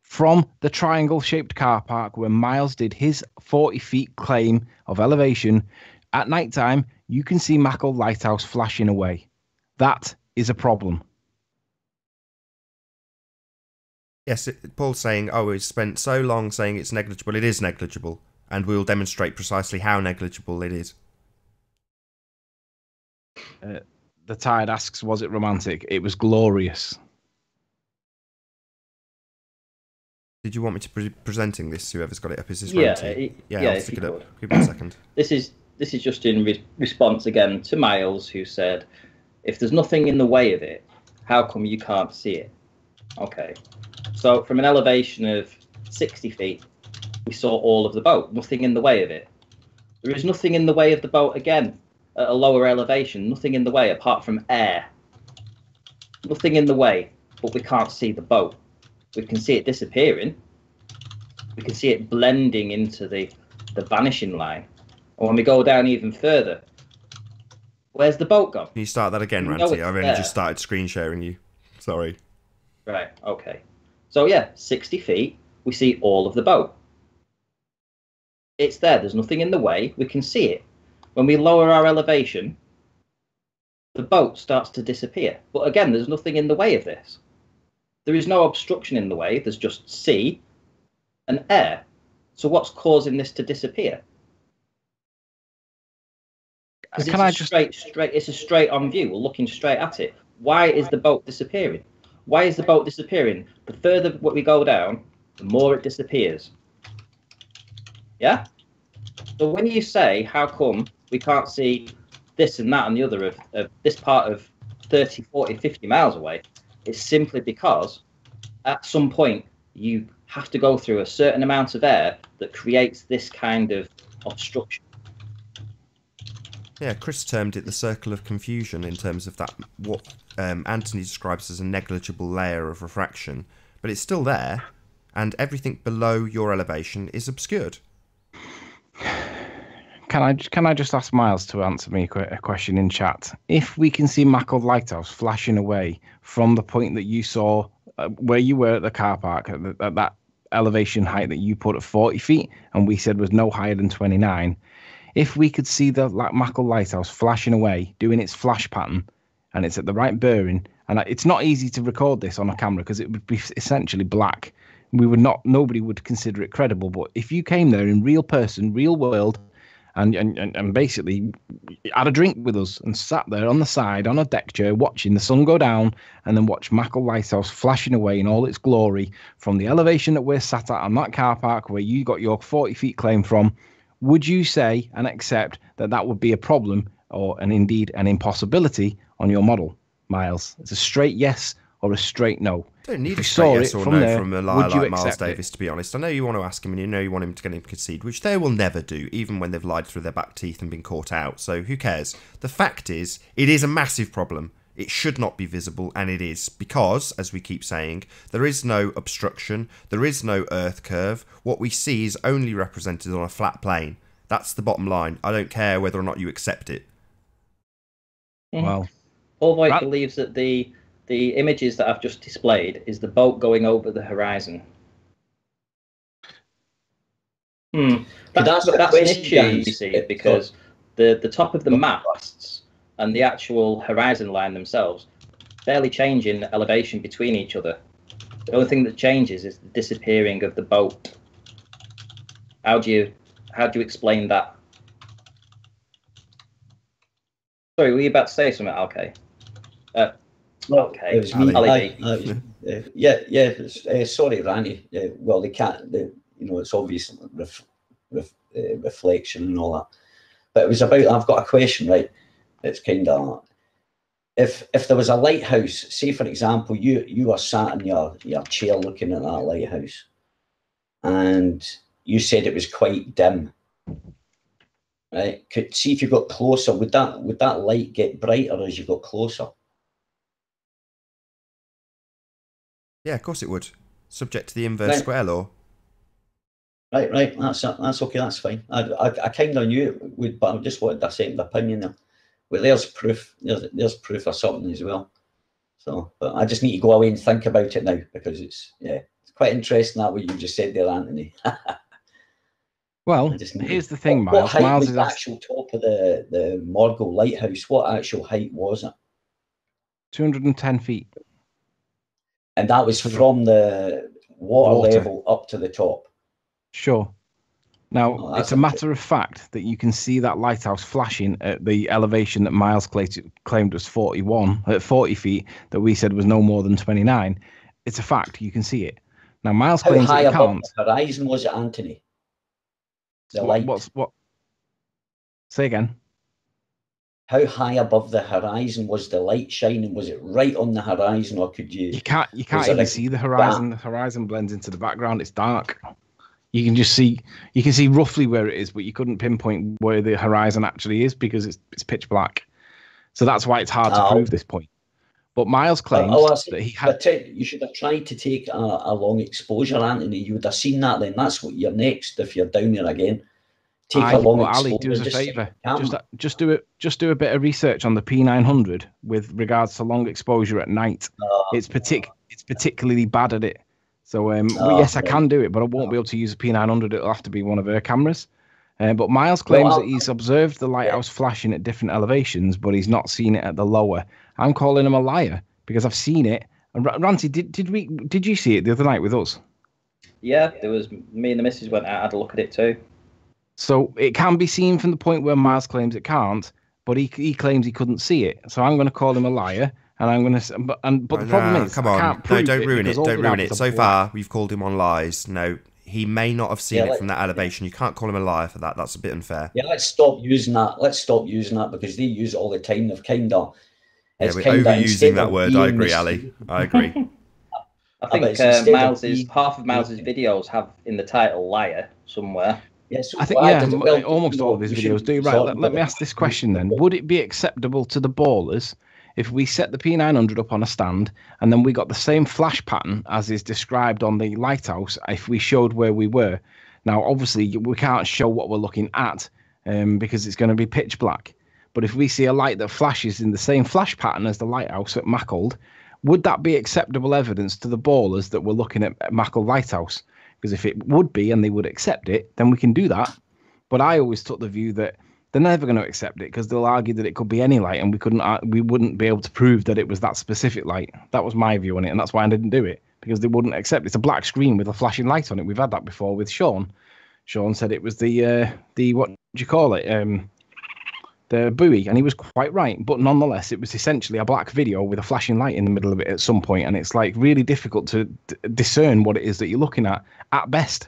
From the triangle-shaped car park where Miles did his 40 feet claim of elevation, at night time, you can see Mackle Lighthouse flashing away. That is a problem. Yes, Paul's saying, oh, we've spent so long saying it's negligible. It is negligible, and we'll demonstrate precisely how negligible it is. The Tide asks, was it romantic? It was glorious. Did you want me to be presenting this? Whoever's got it up, is this Yeah, Ranty? yeah, I'll stick it up. Give me a second. This is just in response again to Miles, who said, if there's nothing in the way of it, how come you can't see it? Okay. So from an elevation of 60 feet, we saw all of the boat, nothing in the way of it. There is nothing in the way of the boat again at a lower elevation, nothing in the way apart from air. Nothing in the way, but we can't see the boat. We can see it disappearing. We can see it blending into the vanishing line. And when we go down even further, where's the boat gone? Can you start that again, Ranty? I've only just started screen sharing you. Sorry. Right, okay. So yeah, 60 feet, we see all of the boat. It's there, there's nothing in the way, we can see it. When we lower our elevation, the boat starts to disappear. But again, there's nothing in the way of this. There is no obstruction in the way, there's just sea and air. So what's causing this to disappear? It's a straight on view, we're looking straight at it. Why is the boat disappearing? Why is the boat disappearing? The further we go down, the more it disappears. Yeah? So when you say, how come we can't see this and that and the other of this part of 30, 40, 50 miles away, it's simply because at some point you have to go through a certain amount of air that creates this kind of obstruction. Yeah, Chris termed it the circle of confusion in terms of that, what Anthony describes as a negligible layer of refraction, but it's still there, and everything below your elevation is obscured. Can I just ask Miles to answer me a question in chat? If we can see Mackle Lighthouse flashing away from the point that you saw where you were at the car park, at that elevation height that you put at 40 feet, and we said was no higher than 29, if we could see the Mackle Lighthouse flashing away, doing its flash pattern, and it's at the right bearing, and it's not easy to record this on a camera because it would be essentially black. Nobody would consider it credible. But if you came there in real person, real world, and basically had a drink with us and sat there on the side on a deck chair watching the sun go down and then watch Mackle Lighthouse flashing away in all its glory from the elevation that we're sat at on that car park where you got your 40 feet claim from, would you say and accept that that would be a problem or indeed an impossibility on your model, Miles? It's a straight yes or a straight no. Don't need If a you straight saw yes it or from no there, from a liar would you like Miles accept it? Davis, to be honest. I know you want to ask him and you know you want him to get him to concede, which they will never do, even when they've lied through their back teeth and been caught out. So who cares? The fact is, it is a massive problem. It should not be visible, and it is, because, as we keep saying, there is no obstruction, there is no Earth curve. What we see is only represented on a flat plane. That's the bottom line. I don't care whether or not you accept it. Well, Paul Voigt that- believes that the images that I've just displayed is the boat going over the horizon. That's an issue, you see, because the top of the masts and the actual horizon line themselves barely change in elevation between each other. The only thing that changes is the disappearing of the boat. How do you explain that? Sorry, were you about to say something, okay? Okay, It was me. Ali. Sorry, Randy. Well, they can't. It's obvious reflection and all that. But it was about. I've got a question, right? It's kind of. If there was a lighthouse, say for example, you are sat in your chair looking at that lighthouse, and you said it was quite dim, right? See if you got closer. Would that light get brighter as you got closer? Yeah, of course it would. Subject to the inverse square law. Right. That's okay. That's fine. I kind of knew it would, but I just wanted a second opinion there. Well, there's proof. There's proof of something as well. So, but I just need to go away and think about it now, because it's quite interesting that what you just said there, Anthony. Well, here's the thing, Miles. What height Miles was is the actual top of the Morgul lighthouse? What actual height was it? 210 feet. And that was from the water level up to the top. Sure. Now, it's a matter of fact that you can see that lighthouse flashing at the elevation that Miles claimed was 40 feet, that we said was no more than 29. It's a fact. You can see it. Now, Miles claims that he can't. How high above the horizon was it, Anthony? The light. What? Say again. How high above the horizon was the light shining? Was it right on the horizon, or could you? You can't even see the horizon. The horizon blends into the background. It's dark. You can just see. You can see roughly where it is, but you couldn't pinpoint where the horizon actually is because it's pitch black. So that's why it's hard to prove this point. But Miles claims that he had. You should have tried to take a long exposure, Anthony. You would have seen that then. That's what you're next if you're down there again. Take a long exposure. Ali, do us a favour. Just do a bit of research on the P900 with regards to long exposure at night. It's particularly bad at it. So yes, I can do it, but I won't be able to use a P900. It'll have to be one of her cameras. But Miles claims that he's observed the lighthouse flashing at different elevations, but he's not seen it at the lower. I'm calling him a liar because I've seen it. And Ranty, did you see it the other night with us? Yeah, there was me and the missus went out, had a look at it too. So it can be seen from the point where Miles claims it can't, but he claims he couldn't see it. So I'm going to call him a liar, and I'm going to. But the problem is, come on, no, don't ruin it. Don't ruin it. So far, we've called him on lies. No, he may not have seen it from that elevation. You can't call him a liar for that. That's a bit unfair. Yeah, let's stop using that. Because they use it all the time. They've kind of. Yeah, we're overusing that word. I agree, Ali. I agree. I think half of Miles's videos have in the title "liar" somewhere. Yes, I think almost all of his videos do. Right, let me ask this question then. Would it be acceptable to the ballers if we set the P900 up on a stand and then we got the same flash pattern as is described on the lighthouse if we showed where we were? Now, obviously, we can't show what we're looking at because it's going to be pitch black. But if we see a light that flashes in the same flash pattern as the lighthouse at Mackle, would that be acceptable evidence to the ballers that we're looking at Mackle Lighthouse? Because if it would be and they would accept it, then we can do that. But I always took the view that they're never going to accept it because they'll argue that it could be any light and we wouldn't be able to prove that it was that specific light. That was my view on it, and that's why I didn't do it, because they wouldn't accept it. It's a black screen with a flashing light on it. We've had that before with Sean. Sean said it was the what do you call it? The buoy, and he was quite right. But nonetheless, it was essentially a black video with a flashing light in the middle of it at some point, and it's like really difficult to discern what it is that you're looking at best.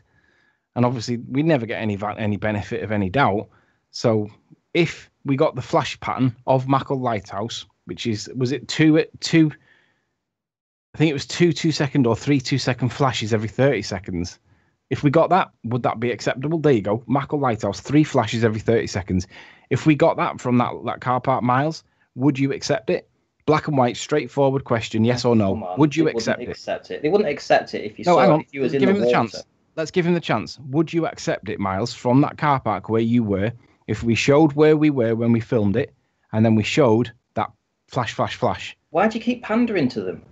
and obviously we never get any benefit of any doubt. So if we got the flash pattern of Mackle Lighthouse, which was it two at two? I think it was 2 2-second or 3 2-second flashes every 30 seconds. If we got that, would that be acceptable? There you go. Mackle Lighthouse, 3 flashes every 30 seconds. If we got that from that car park, Miles, would you accept it? Black and white, straightforward question, yes or no. Would you accept it? They wouldn't accept it if you saw it if you was in the water. Chance. Let's give him the chance. Would you accept it, Miles, from that car park where you were, if we showed where we were when we filmed it, and then we showed that flash, flash, flash? Why do you keep pandering to them?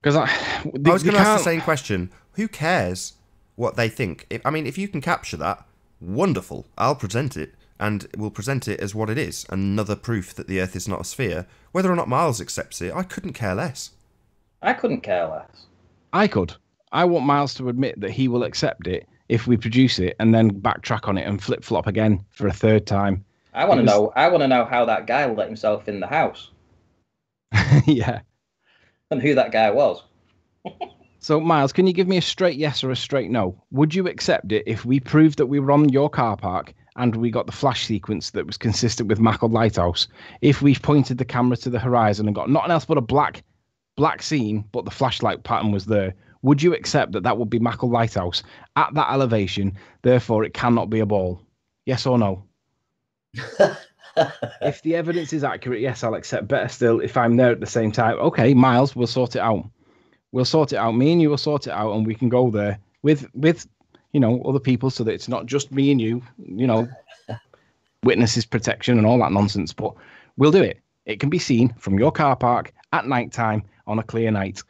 Because I was going to ask the same question. Who cares what they think? If you can capture that, wonderful. I'll present it, and we'll present it as what it is. Another proof that the Earth is not a sphere. Whether or not Miles accepts it, I couldn't care less. I couldn't care less. I could. I want Miles to admit that he will accept it if we produce it and then backtrack on it and flip-flop again for a third time. I want to know. I want to know how that guy let himself in the house. Yeah. And who that guy was. So, Miles, can you give me a straight yes or a straight no? Would you accept it if we proved that we were on your car park and we got the flash sequence that was consistent with Mackle Lighthouse? If we pointed the camera to the horizon and got nothing else but a black scene, but the flashlight pattern was there, would you accept that that would be Mackle Lighthouse at that elevation, therefore it cannot be a ball? Yes or no? If the evidence is accurate, yes, I'll accept. Better still, if I'm there at the same time, okay, Miles, we'll sort it out. We'll sort it out. Me and you will sort it out, and we can go there with other people, so that it's not just me and you. Witnesses protection and all that nonsense. But we'll do it. It can be seen from your car park at night time on a clear night.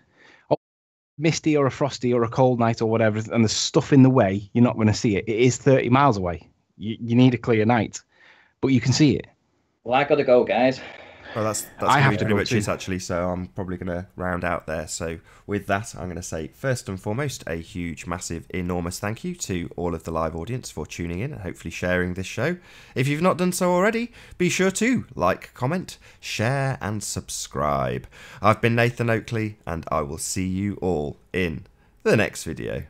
Misty or a frosty or a cold night or whatever, and there's stuff in the way, you're not going to see it. It is 30 miles away. You need a clear night, but you can see it. Well, I got to go, guys. Well, that's pretty much it, actually, so I'm probably going to round out there. So with that, I'm going to say, first and foremost, a huge, massive, enormous thank you to all of the live audience for tuning in and hopefully sharing this show. If you've not done so already, be sure to like, comment, share and subscribe. I've been Nathan Oakley, and I will see you all in the next video.